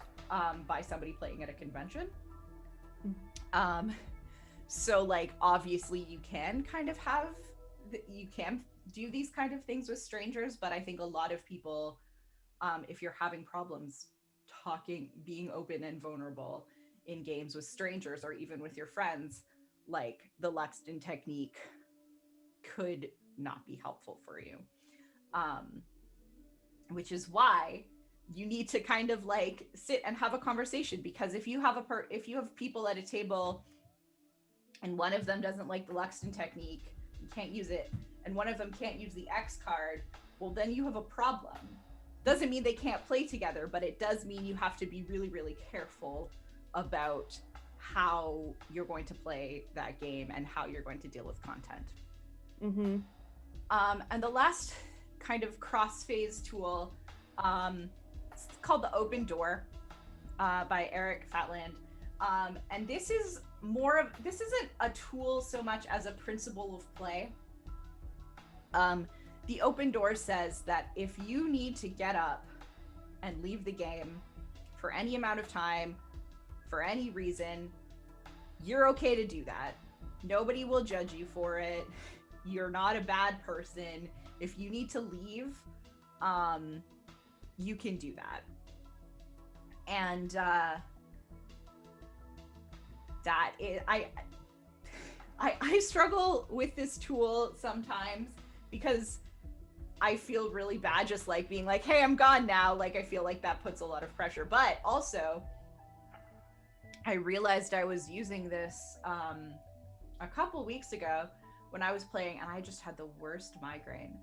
by somebody playing at a convention. So like obviously you can kind of have you can do these kind of things with strangers, but I think a lot of people, if you're having problems talking, being open and vulnerable in games with strangers or even with your friends, like the Lexington technique could not be helpful for you. Um, which is why you need to kind of like sit and have a conversation, because if you have if you have people at a table and one of them doesn't like the Lexington technique, you can't use it, and one of them can't use the X card, well then you have a problem. Doesn't mean they can't play together, but it does mean you have to be really, really careful about how you're going to play that game and how you're going to deal with content. Mm-hmm. And the last kind of cross-phase tool, it's called the Open Door by Eric Fatland. And this is this isn't a tool so much as a principle of play. The Open Door says that if you need to get up and leave the game for any amount of time, for any reason, you're okay to do that. Nobody will judge you for it. You're not a bad person. If you need to leave, you can do that. And that is, I struggle with this tool sometimes because I feel really bad just like being like, hey, I'm gone now. Like I feel like that puts a lot of pressure. But also, I realized I was using this a couple weeks ago when I was playing, and I just had the worst migraine.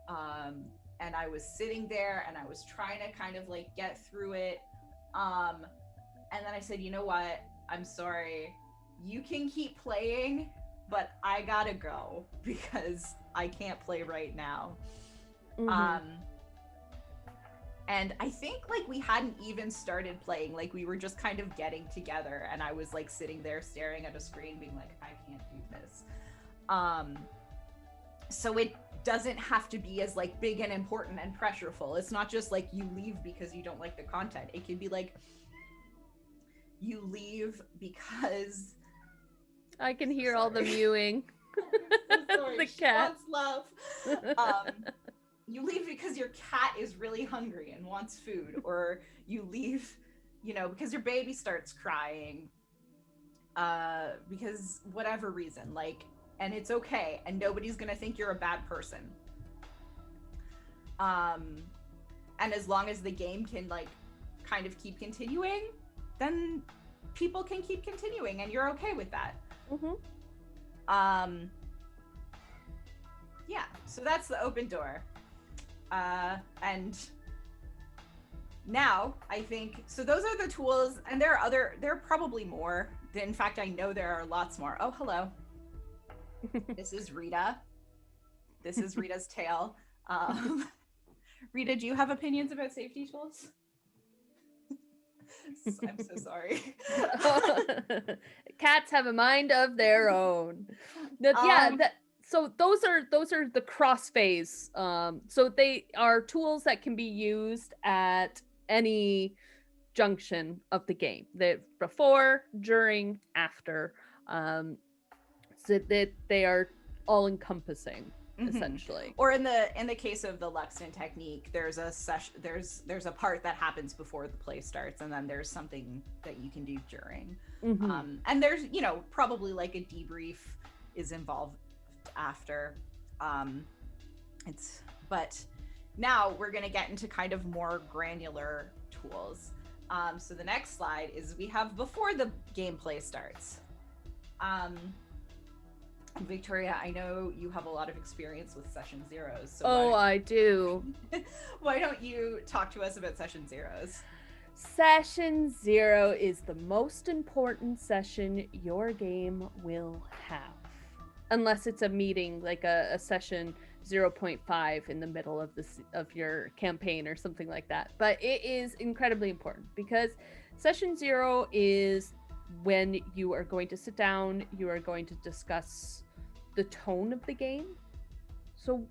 And I was sitting there and I was trying to kind of like get through it. And then I said, you know what? I'm sorry. You can keep playing, but I gotta go because I can't play right now. Mm-hmm. And I think like we hadn't even started playing, like we were just kind of getting together, and I was like sitting there staring at a screen being like, I can't do this. So it doesn't have to be as like big and important and pressureful. It's not just like you leave because you don't like the content. It can be like you leave because I can hear all the mewing. sorry, The she cat. wants love. You leave because your cat is really hungry and wants food, or you leave, you know, because your baby starts crying, because whatever reason, like, and it's okay, and nobody's gonna think you're a bad person. And as long as the game can like kind of keep continuing, then people can keep continuing, and you're okay with that. Mm-hmm. Yeah, so that's the Open Door. And now I think, so those are the tools, and there are probably more. In fact, I know there are lots more. Oh, hello. This is Rita. This is Rita's tale. Rita, do you have opinions about safety tools? I'm so sorry. Cats have a mind of their own. So those are the cross phase. So they are tools that can be used at any junction of the game. That before, during, after. So that they are all encompassing. Essentially, or in the case of the Lexington technique, there's a session, there's a part that happens before the play starts, and then there's something that you can do during. And there's, you know, probably like a debrief is involved after. But now we're going to get into kind of more granular tools. So the next slide is we have before the gameplay starts. Victoria, I know you have a lot of experience with session zeros. So I do. Why don't you talk to us about session zeros? Session 0 is the most important session your game will have. Unless it's a meeting, like a session 0.5 in the middle of your campaign or something like that. But it is incredibly important because session 0 is when you are going to sit down, you are going to discuss the tone of the game. So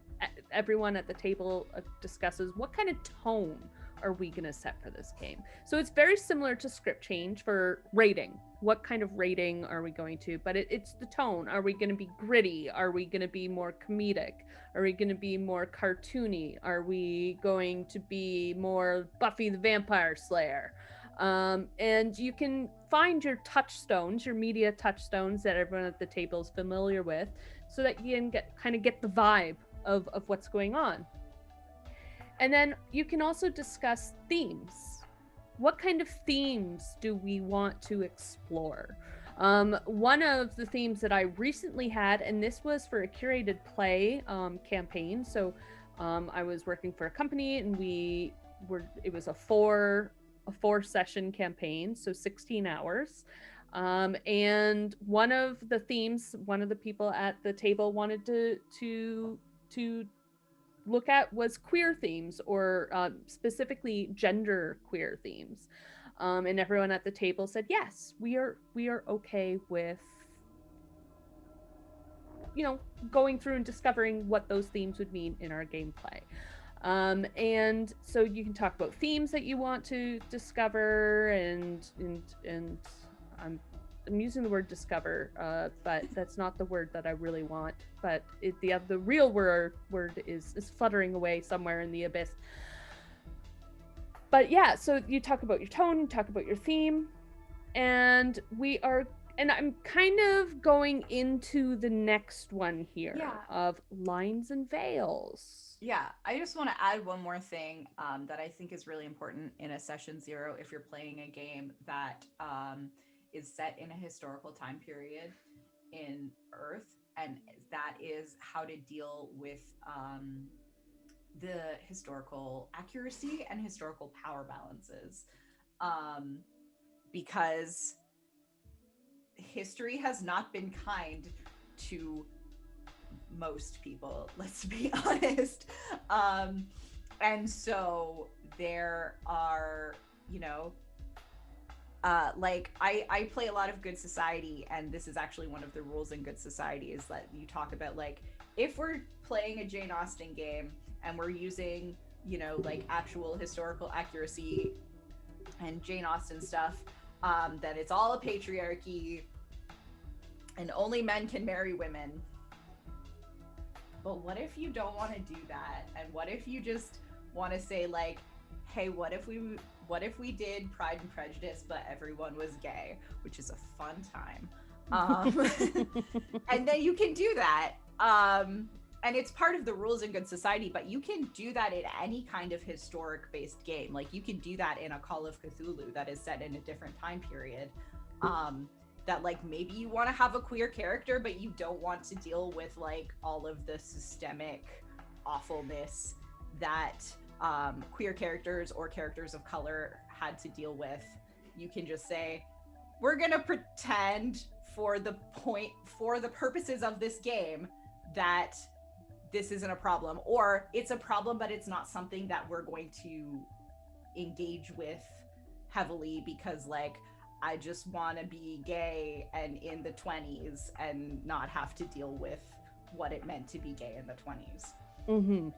everyone at the table discusses what kind of tone are we going to set for this game? So it's very similar to script change for rating. What kind of rating are we going to? But it's the tone. Are we going to be gritty? Are we going to be more comedic? Are we going to be more cartoony? Are we going to be more Buffy the Vampire Slayer? And you can find your touchstones, your media touchstones that everyone at the table is familiar with, so that you can get the vibe of what's going on. And then you can also discuss themes. What kind of themes do we want to explore? One of the themes that I recently had, and this was for a curated play campaign. So I was working for a company, and it was a four session campaign, so 16 hours. And one of the themes, one of the people at the table wanted to look at was queer themes, or specifically gender queer themes. And everyone at the table said, yes, we are okay with, going through and discovering what those themes would mean in our gameplay. And so you can talk about themes that you want to discover, and I'm using the word discover, but that's not the word that I really want. But the real word is fluttering away somewhere in the abyss. But yeah, so you talk about your tone, you talk about your theme, and I'm kind of going into the next one here of lines and veils. Yeah, I just want to add one more thing that I think is really important in a session 0 if you're playing a game that is set in a historical time period in Earth, and that is how to deal with the historical accuracy and historical power balances. Because history has not been kind to most people, let's be honest. And so there are, like I play a lot of Good Society, and this is actually one of the rules in Good Society, is that you talk about, like, if we're playing a Jane Austen game and we're using, like actual historical accuracy and Jane Austen stuff, then it's all a patriarchy and only men can marry women. But what if you don't want to do that? And what if you just want to say, like, hey, what if we did Pride and Prejudice, but everyone was gay, which is a fun time. And then you can do that. And it's part of the rules in Good Society, but you can do that in any kind of historic-based game. Like, you can do that in a Call of Cthulhu that is set in a different time period. That, like, maybe you want to have a queer character, but you don't want to deal with, like, all of the systemic awfulness that queer characters or characters of color had to deal with. You can just say, we're gonna pretend for the purposes of this game that this isn't a problem, or it's a problem but it's not something that we're going to engage with heavily because, like, I just want to be gay and in the 20s and not have to deal with what it meant to be gay in the 20s. Mm-hmm.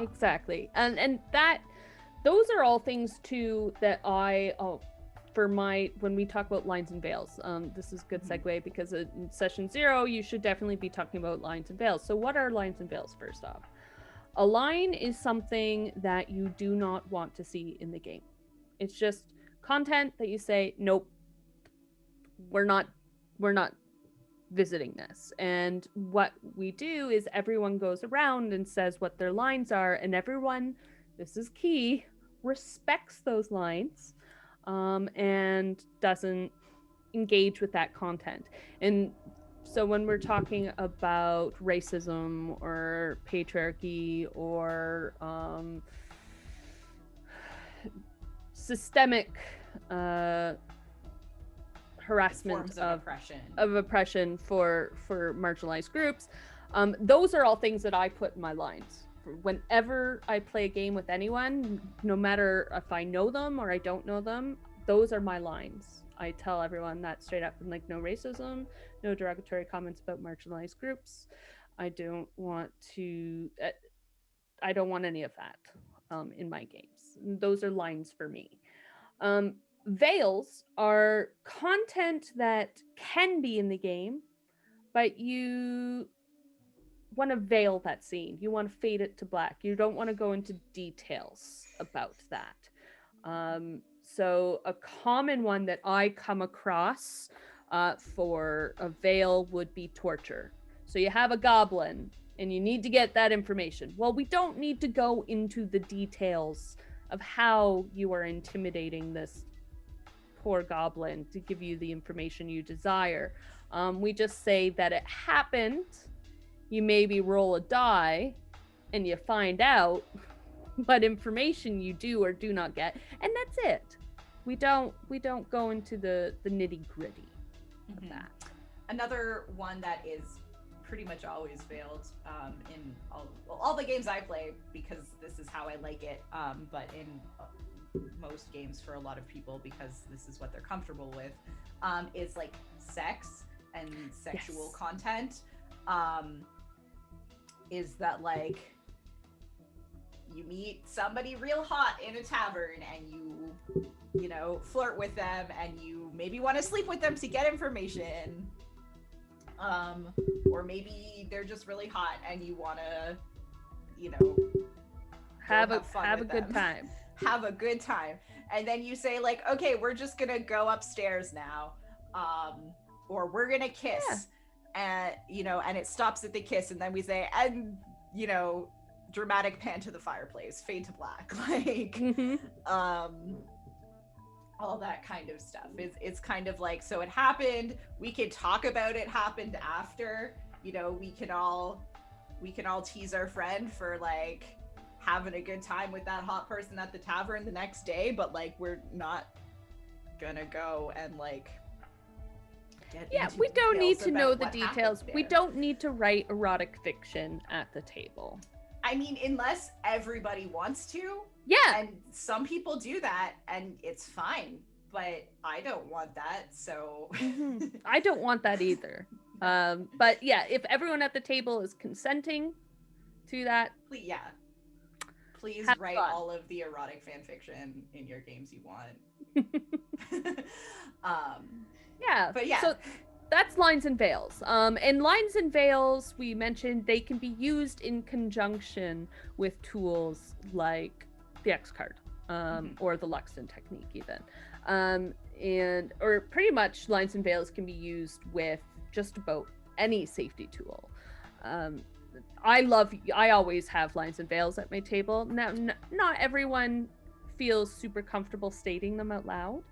Exactly. And that, those are all things too that when we talk about lines and veils, this is a good segue, because in session 0 you should definitely be talking about lines and veils. So what are lines and veils? First off, a line is something that you do not want to see in the game. It's just content that you say, nope, we're not visiting this. And what we do is everyone goes around and says what their lines are, and everyone, this is key, respects those lines, and doesn't engage with that content. And so when we're talking about racism or patriarchy or systemic harassment of oppression for marginalized groups, those are all things that I put in my lines. Whenever I play a game with anyone, no matter if I know them or I don't know them, those are my lines. I tell everyone that straight up, like, no racism, no derogatory comments about marginalized groups. I don't want any of that. in my games. Those are lines for me. Um, Veils are content that can be in the game, but you want to veil that scene. You want to fade it to black. You don't want to go into details about that. So a common one that I come across for a veil would be torture. So you have a goblin and you need to get that information. Well, we don't need to go into the details of how you are intimidating this poor goblin to give you the information you desire. We just say that it happened. You maybe roll a die and you find out what information you do or do not get, and that's it. We don't go into the nitty gritty of that. Another one that is pretty much always veiled in all the games I play, because this is how I like it, but in most games for a lot of people, because this is what they're comfortable with, is like sex and sexual content. Is that like you meet somebody real hot in a tavern and you know, flirt with them and you maybe want to sleep with them to get information. Or maybe they're just really hot and you want to, you know, have a good time. Have a good time. And then you say like, okay, we're just going to go upstairs now. Or we're going to kiss. Yeah. And, you know, and it stops at the kiss. And then we say, and, you know, dramatic pan to the fireplace, fade to black, like, all that kind of stuff. It's kind of like, so it happened, we can talk about it happened after, you know, we can all tease our friend for like having a good time with that hot person at the tavern the next day, but like we're not gonna go and like we don't need to know the details. We don't need to write erotic fiction at the table. I mean, unless everybody wants to. Yeah. And some people do that and it's fine, but I don't want that, so. I don't want that either. But yeah, if everyone at the table is consenting to that. Please write fun. All of the erotic fan fiction in your games you want. Yeah. But yeah. So that's lines and veils. And lines and veils, we mentioned, they can be used in conjunction with tools like the X card, or the Luxton technique even. And or pretty much lines and veils can be used with just about any safety tool. I always have lines and veils at my table. Now, not everyone feels super comfortable stating them out loud,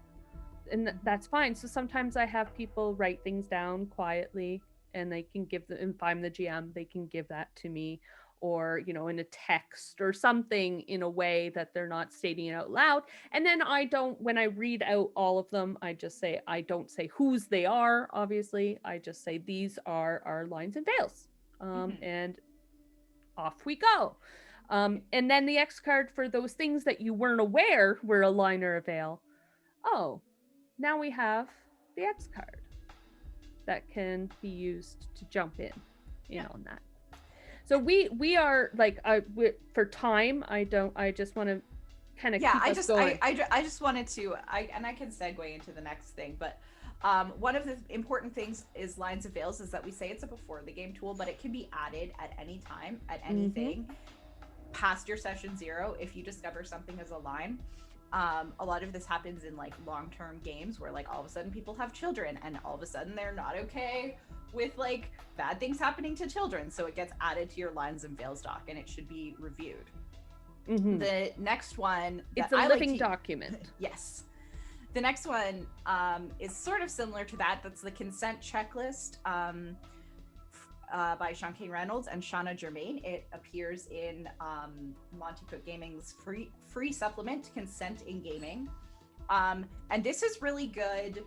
and that's fine. So sometimes I have people write things down quietly, and they can give them, if I'm the GM, they can give that to me, or, you know, in a text or something in a way that they're not stating it out loud. And then when I read out all of them, I don't say whose they are, obviously. I just say, these are our lines and veils. And off we go. And then the X card, for those things that you weren't aware were a line or a veil. Oh, now we have the X card that can be used to jump in on that. So we are like, for time, I just want to kind of keep us going. I just wanted to, and I can segue into the next thing, but one of the important things is lines of veils is that we say it's a before the game tool, but it can be added at any time, at anything past your session 0 if you discover something as a line. A lot of this happens in like long-term games where like all of a sudden people have children and all of a sudden they're not okay with like bad things happening to children, so it gets added to your lines and veils doc and it should be reviewed. The next one, it's a living document. Yes. The next one is sort of similar to that. That's the consent checklist by Sean Reynolds and Shauna Germain. It appears in Monty Cook Gaming's free supplement, Consent in Gaming. And this is really good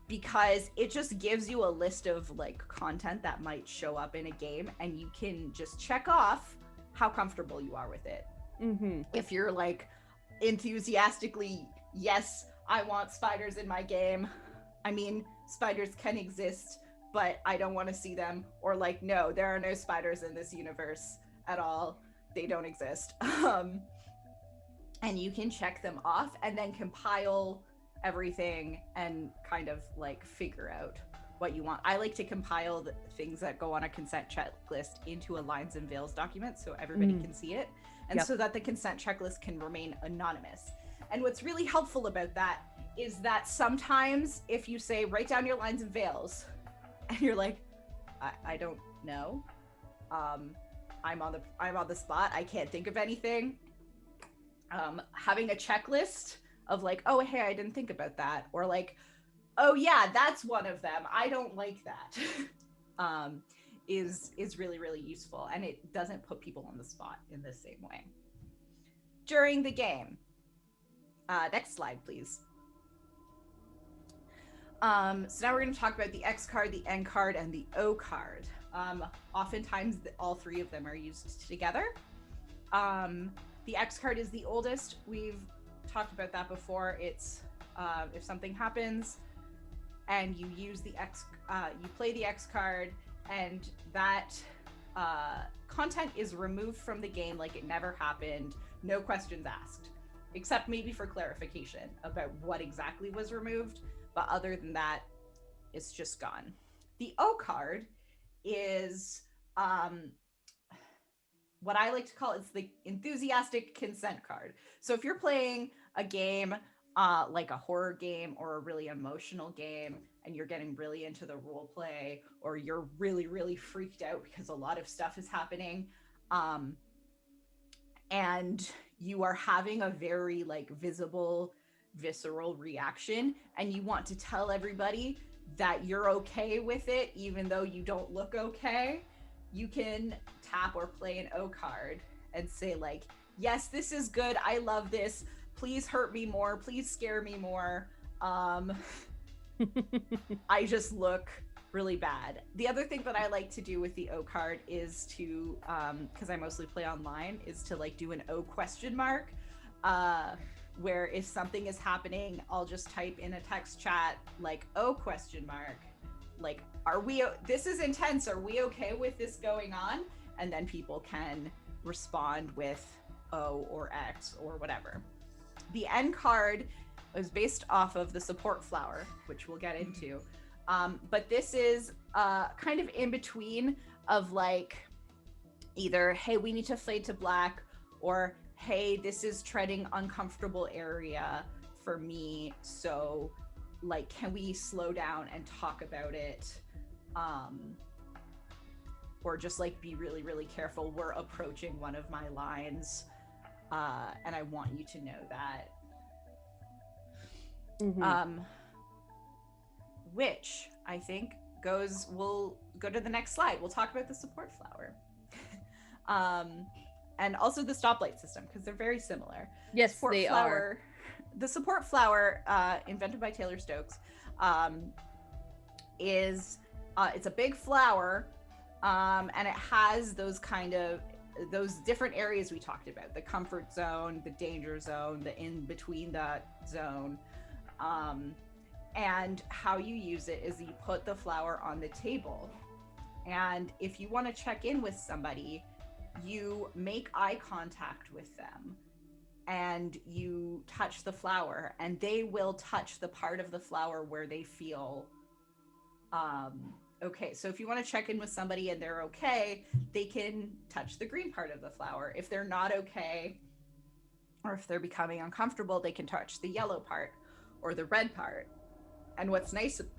because it just gives you a list of like content that might show up in a game, and you can just check off how comfortable you are with it. If you're like enthusiastically, yes, I want spiders in my game. I mean, spiders can exist, but I don't want to see them. Or like, no, there are no spiders in this universe at all. They don't exist. and you can check them off and then compile everything and kind of like figure out what you want. I like to compile the things that go on a consent checklist into a lines and veils document so everybody can see it, and so that the consent checklist can remain anonymous. And what's really helpful about that is that sometimes if you say write down your lines and veils and you're like, I don't know, I'm on the spot, I can't think of anything, having a checklist of like, oh hey, I didn't think about that, or like, oh yeah, that's one of them, I don't like that, is really, really useful, and it doesn't put people on the spot in the same way during the game. Next slide, please. So now we're going to talk about the X card, the N card, and the O card. Oftentimes, all three of them are used together. The X card is the oldest. We've talked about that before. It's if something happens and you use the X, you play the X card, and that content is removed from the game like it never happened, no questions asked, except maybe for clarification about what exactly was removed. But other than that, it's just gone. The O card is what I like to call, it's the enthusiastic consent card. So if you're playing a game like a horror game or a really emotional game, and you're getting really into the role play, or you're really, really freaked out because a lot of stuff is happening, and you are having a very like visible, visceral reaction, and you want to tell everybody that you're okay with it even though you don't look okay, you can tap or play an O card and say like, yes, this is good, I love this, please hurt me more, please scare me more, I just look really bad. The other thing that I like to do with the O card is to, because I mostly play online, is to like do an O question mark, where if something is happening, I'll just type in a text chat like O question mark, like, are we, this is intense, are we okay with this going on? And then people can respond with O or X or whatever. The N card is based off of the support flower, which we'll get into. But this is kind of in between of like either, hey, we need to fade to black, or hey, this is treading uncomfortable area for me, so like, can we slow down and talk about it? Or just like be really, really careful, we're approaching one of my lines, and I want you to know that. Which I think we'll go to the next slide. We'll talk about the support flower. And also the stoplight system, because they're very similar. Yes, support they flower, are. The support flower, invented by Taylor Stokes, is it's a big flower, and it has those kind of those different areas we talked about: the comfort zone, the danger zone, the in between that zone. And how you use it is you put the flower on the table, and if you want to check in with somebody, you make eye contact with them and you touch the flower, and they will touch the part of the flower where they feel okay. So if you want to check in with somebody and they're okay, they can touch the green part of the flower. If they're not okay, or if they're becoming uncomfortable, they can touch the yellow part or the red part. And what's nice about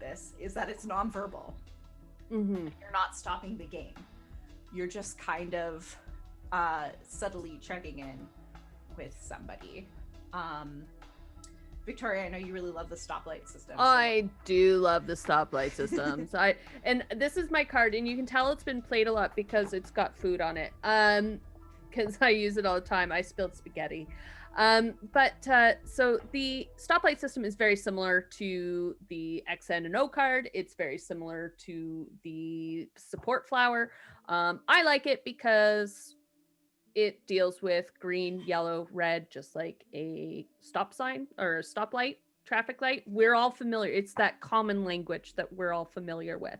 this is that it's nonverbal. You're not stopping the game. You're just kind of subtly checking in with somebody. Victoria, I know you really love the stoplight system. I do love the stoplight systems. And this is my card, and you can tell it's been played a lot because it's got food on it. Because I use it all the time. I spilled spaghetti. So the stoplight system is very similar to the XN and O card. It's very similar to the support flower. I like it because it deals with green, yellow, red, just like a stop sign or a stoplight, traffic light. We're all familiar. It's that common language that we're all familiar with.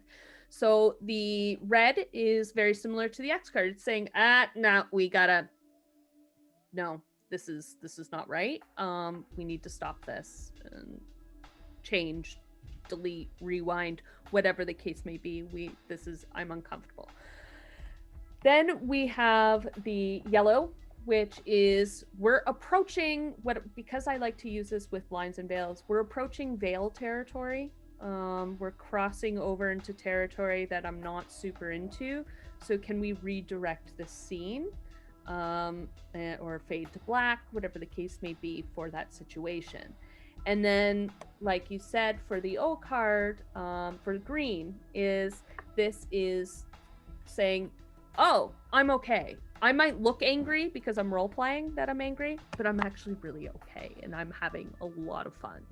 So the red is very similar to the X card. It's saying, no, we gotta no, this is not right. We need to stop this and change, delete, rewind, whatever the case may be. I'm uncomfortable. Then we have the yellow, which is we're approaching because I like to use this with lines and veils. We're approaching veil territory. We're crossing over into territory that I'm not super into. So can we redirect the scene, or fade to black, whatever the case may be for that situation? And then, like you said, for the O card, for green, this is saying, oh, I'm okay. I might look angry because I'm role playing that I'm angry, but I'm actually really okay and I'm having a lot of fun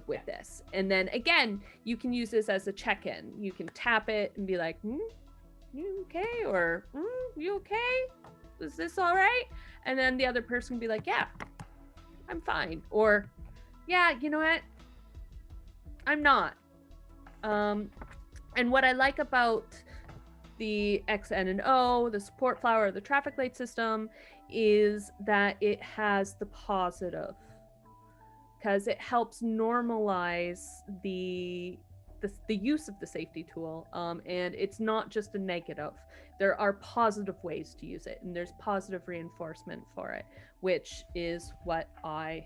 with this. And then again, you can use this as a check-in. You can tap it and be like, you okay? Or you okay? Is this all right? And then the other person can be like, yeah, I'm fine. Or, yeah, you know what? I'm not. And what I like about the X, N, and O, the support flower, the traffic light system, is that it has the positive, because it helps normalize the use of the safety tool, and it's not just a negative. There are positive ways to use it, and there's positive reinforcement for it, which is what I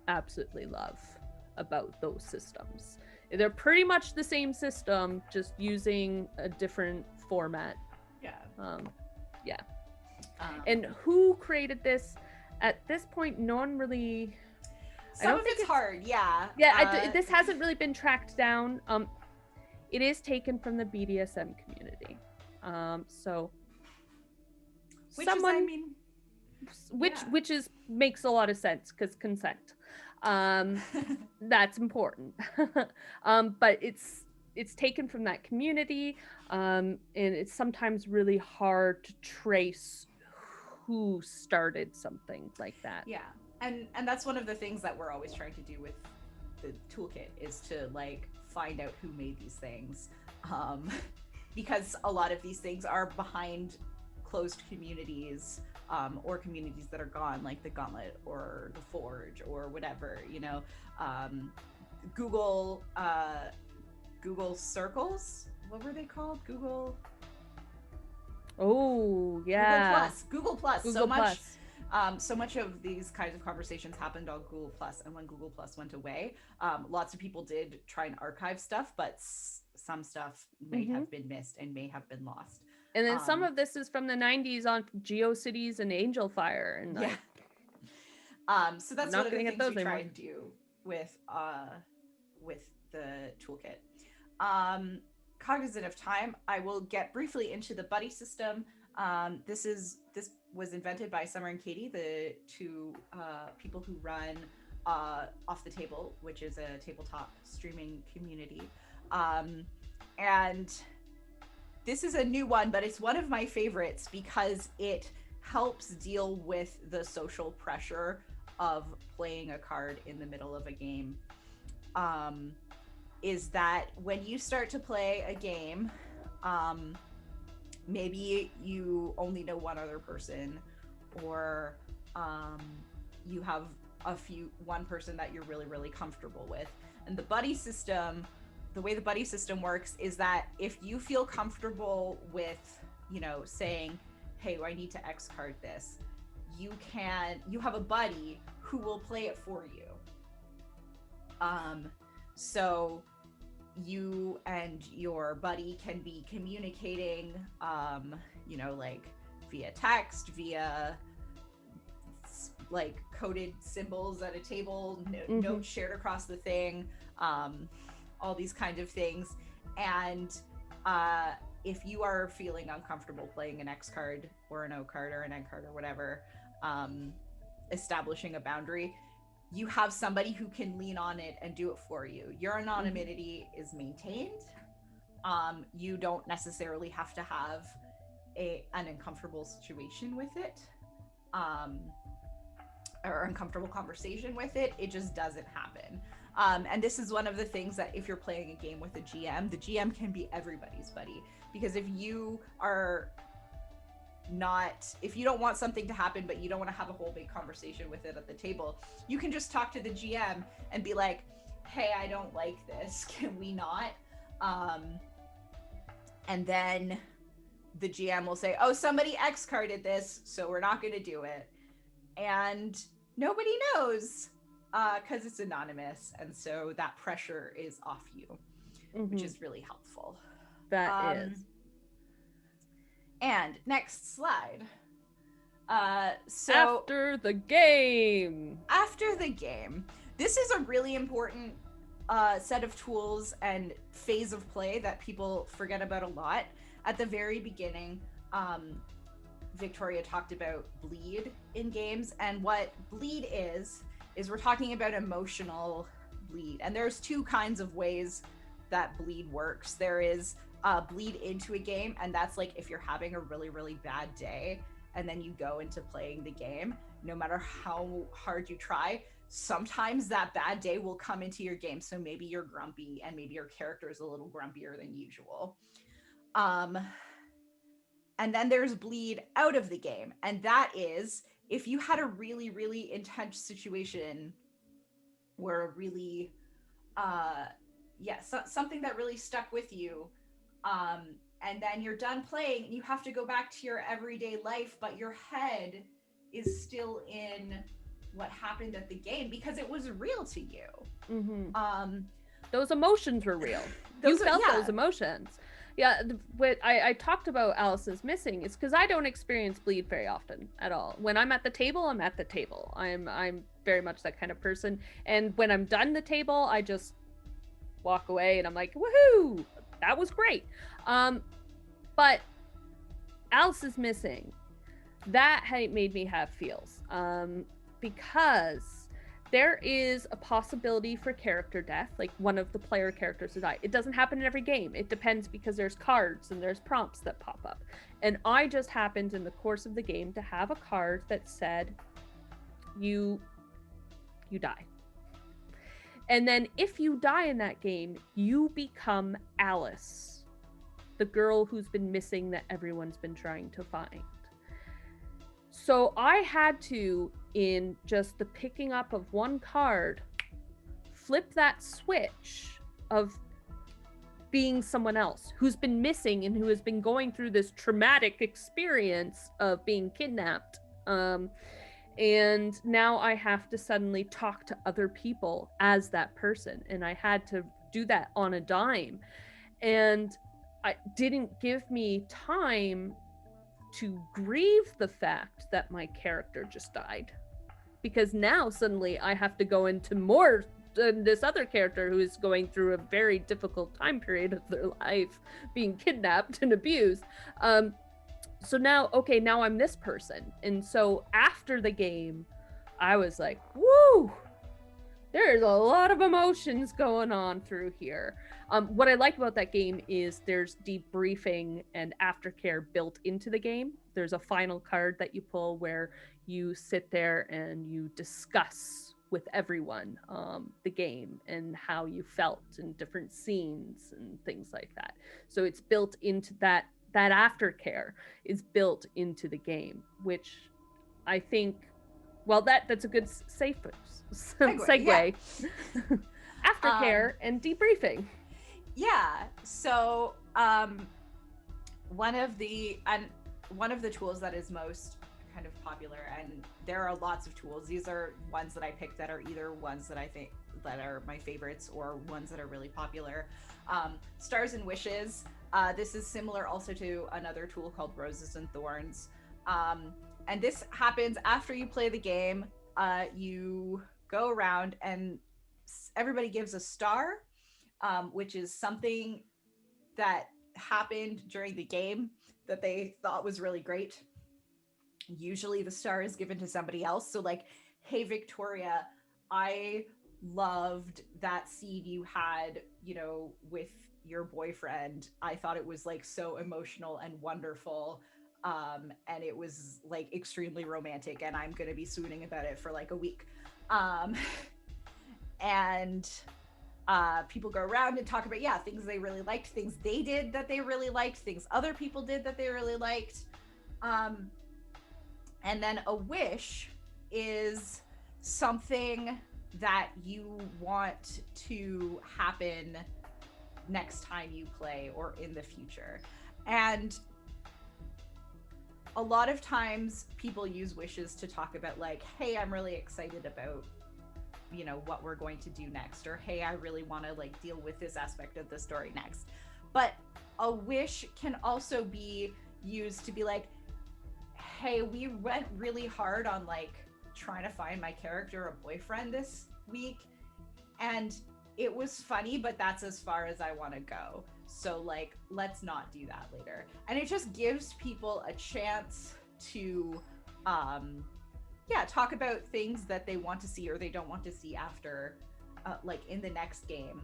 absolutely love about those systems. They're pretty much the same system, just using a different format. Yeah. Yeah. And who created this? At this point, no one really. Some of it's hard, yeah. Yeah, this hasn't really been tracked down. It is taken from the BDSM community. So. Which is, I mean. Which is makes a lot of sense because consent. That's important. But it's taken from that community, and it's sometimes really hard to trace who started something like that. Yeah, and that's one of the things that we're always trying to do with the toolkit, is to like find out who made these things, because a lot of these things are behind closed communities, or communities that are gone, like the Gauntlet or the Forge or whatever, Google Circles, what were they called? Oh yeah, Google Plus. So much of these kinds of conversations happened on Google Plus, and when Google Plus went away, lots of people did try and archive stuff, but some stuff may have been missed and may have been lost. And then some of this is from the 90s on GeoCities and Angel Fire, and so that's one of the things we try and do with the toolkit. Cognizant of time, I will get briefly into the buddy system. This was invented by Summer and Katie, the two people who run Off the Table, which is a tabletop streaming community. And this is a new one, but it's one of my favorites because it helps deal with the social pressure of playing a card in the middle of a game. Is that when you start to play a game, maybe you only know one other person, or you have one person that you're really, really comfortable with. And the buddy system, the way the buddy system works is that if you feel comfortable with, saying, hey, I need to X card this, you have a buddy who will play it for you. So you and your buddy can be communicating, like via text, via like coded symbols at a table, notes shared across the thing, all these kinds of things. And if you are feeling uncomfortable playing an X card or an O card or an N card or whatever, establishing a boundary, you have somebody who can lean on it and do it for you. Your anonymity is maintained. You don't necessarily have to have an uncomfortable situation with it, or uncomfortable conversation with it. It just doesn't happen. And this is one of the things that if you're playing a game with a GM, the GM can be everybody's buddy. Because if you are if you don't want something to happen, but you don't want to have a whole big conversation with it at the table, you can just talk to the GM and be like, hey, I don't like this. Can we not? And then the GM will say, oh, somebody X carded this, so we're not going to do it. And nobody knows because it's anonymous. And so that pressure is off you, which is really helpful. That is. And next slide. So after the game. This is a really important set of tools and phase of play that people forget about a lot. At the very beginning, Victoria talked about bleed in games, and what bleed is we're talking about emotional bleed. And there's two kinds of ways that bleed works. There is bleed into a game, and that's like if you're having a really, really bad day and then you go into playing the game, no matter how hard you try, sometimes that bad day will come into your game. So maybe you're grumpy and maybe your character is a little grumpier than usual. And then there's bleed out of the game. And that is if you had a really, really intense situation where a really, something that really stuck with you, and then you're done playing and you have to go back to your everyday life, but your head is still in what happened at the game because it was real to you. Those emotions were real. You felt those emotions. Yeah, what I talked about Alice's missing is because I don't experience bleed very often at all. When I'm at the table, I'm at the table. I'm very much that kind of person. And when I'm done the table, I just walk away and I'm like, woohoo, that was great. But Alice's missing, that made me have feels. Because there is a possibility for character death, like one of the player characters to die. It doesn't happen in every game. It depends because there's cards and there's prompts that pop up. And I just happened in the course of the game to have a card that said, you die. And then if you die in that game, you become Alice, the girl who's been missing that everyone's been trying to find. So I had to, in just the picking up of one card, flip that switch of being someone else who's been missing and who has been going through this traumatic experience of being kidnapped. And now I have to suddenly talk to other people as that person. And I had to do that on a dime. And it didn't give me time to grieve the fact that my character just died, because now suddenly I have to go into more than this other character who is going through a very difficult time period of their life, being kidnapped and abused. So now I'm this person. And so after the game, I was like, woo, there's a lot of emotions going on through here. What I like about that game is there's debriefing and aftercare built into the game. There's a final card that you pull where you sit there and you discuss with everyone the game and how you felt and different scenes and things like that. So it's built into that aftercare is built into the game, which I think, well, that's a good segue. Yeah. Aftercare and debriefing. Yeah. So one of the tools that is most kind of popular, and there are lots of tools. These are ones that I picked that are either ones that I think that are my favorites or ones that are really popular. Stars and Wishes. This is similar also to another tool called Roses and Thorns. And this happens after you play the game. You go around and everybody gives a star, which is something that happened during the game that they thought was really great. Usually the star is given to somebody else. So like, hey, Victoria, I loved that scene you had, with your boyfriend. I thought it was like so emotional and wonderful. And it was like extremely romantic, and I'm going to be swooning about it for like a week. And people go around and talk about, things they really liked, things they did that they really liked, things other people did that they really liked. And then a wish is something that you want to happen next time you play or in the future. And a lot of times people use wishes to talk about like, hey, I'm really excited about, you know, what we're going to do next, or hey, I really want to like deal with this aspect of the story next. But a wish can also be used to be like, hey, we went really hard on like trying to find my character a boyfriend this week, and it was funny, but that's as far as I want to go. So like, let's not do that later. And it just gives people a chance to talk about things that they want to see or they don't want to see after like in the next game.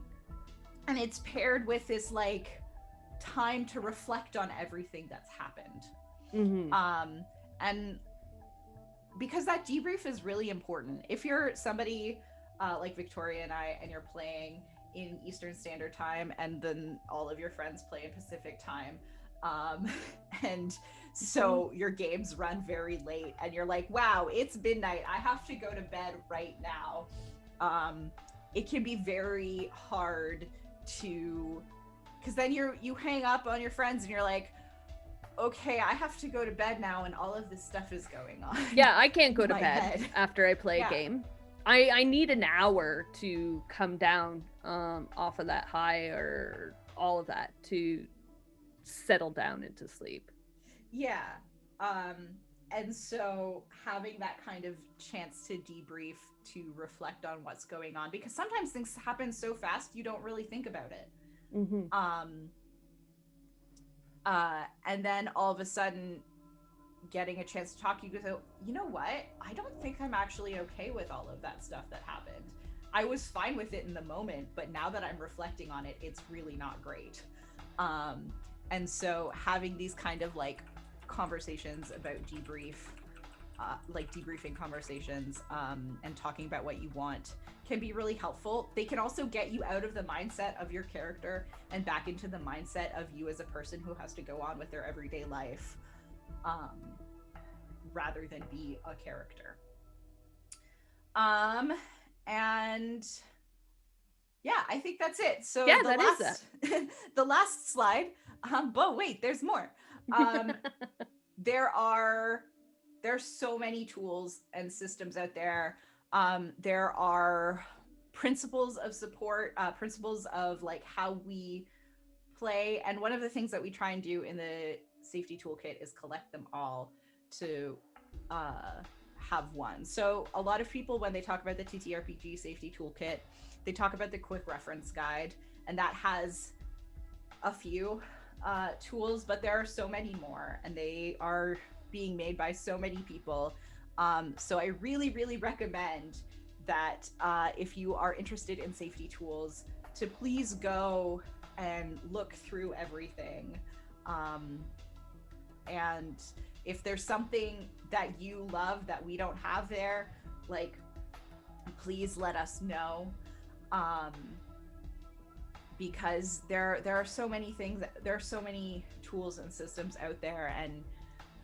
And it's paired with this like time to reflect on everything that's happened. And because that debrief is really important. If you're somebody like Victoria and I, and you're playing in Eastern Standard Time, and then all of your friends play in Pacific Time, and so your games run very late, and you're like, wow, it's midnight, I have to go to bed right now. It can be very hard to, because then you hang up on your friends and you're like, okay, I have to go to bed now, and all of this stuff is going on. Yeah, I can't go to bed head. after I play a game. I need an hour to come down off of that high or all of that to settle down into sleep. Yeah. And so having that kind of chance to debrief, to reflect on what's going on, because sometimes things happen so fast you don't really think about it. And then all of a sudden getting a chance to talk, you go, you know what? I don't think I'm actually okay with all of that stuff that happened. I was fine with it in the moment, but now that I'm reflecting on it, it's really not great. And so having these kind of like conversations about debrief, like debriefing conversations, and talking about what you want can be really helpful. They can also get you out of the mindset of your character and back into the mindset of you as a person who has to go on with their everyday life, rather than be a character. And yeah, I think that's it. So yeah, the last, the last slide. But wait, there's more. There's so many tools and systems out there. There are principles of support, principles of like how we play. And one of the things that we try and do in the safety toolkit is collect them all to have one. So a lot of people, when they talk about the TTRPG safety toolkit, they talk about the quick reference guide, and that has a few tools, but there are so many more, and they are being made by so many people. So I really, really recommend that if you are interested in safety tools, to please go and look through everything. And if there's something that you love that we don't have there, like, please let us know. Because there are so many things, there are so many tools and systems out there, and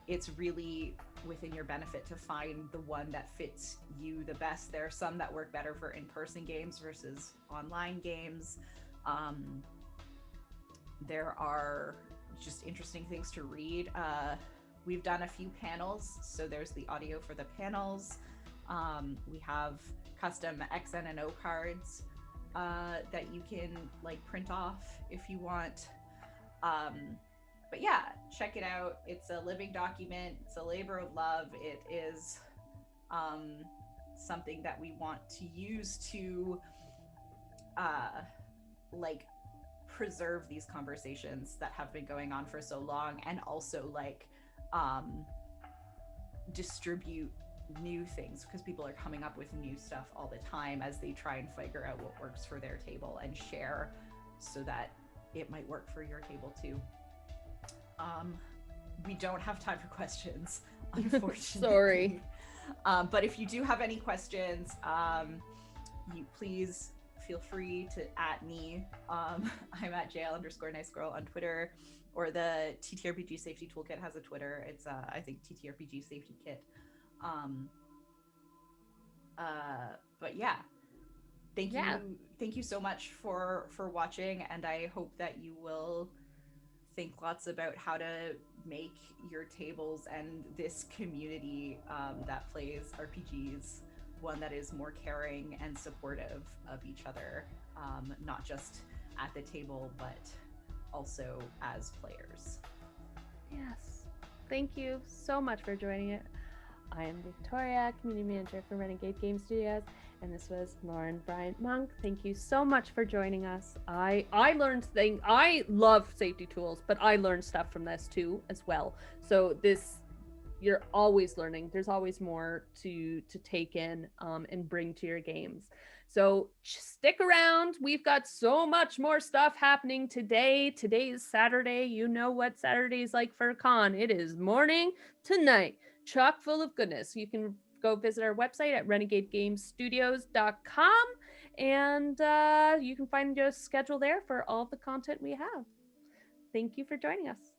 it's really within your benefit to find the one that fits you the best. There are some that work better for in-person games versus online games. There are just interesting things to read. We've done a few panels, so there's the audio for the panels. We have custom XN and O cards that you can like print off if you want. But yeah, check it out. It's a living document. It's a labor of love. It is something that we want to use to like preserve these conversations that have been going on for so long, and also like distribute new things, because people are coming up with new stuff all the time as they try and figure out what works for their table and share, so that it might work for your table too. We don't have time for questions, unfortunately. Sorry. But if you do have any questions, you please feel free to at me. I'm at JL_nice girl on Twitter, or the TTRPG Safety Toolkit has a Twitter. It's I think TTRPG Safety Kit. Um, but yeah, Yeah. thank you so much for watching, and I hope that you will think lots about how to make your tables and this community that plays RPGs one that is more caring and supportive of each other, not just at the table, but also as players. Yes. Thank you so much for joining it. I am Victoria, Community Manager for Renegade Game Studios, and this was Lauren Bryant-Monk. Thank you so much for joining us. I learned things. I love safety tools, but I learned stuff from this too as well. So this, you're always learning. There's always more to take in and bring to your games. So stick around. We've got so much more stuff happening today. Today is Saturday. You know what Saturday is like for a con. It is morning to night, chock full of goodness. You can go visit our website at renegadegamestudios.com, and you can find your schedule there for all the content we have. Thank you for joining us.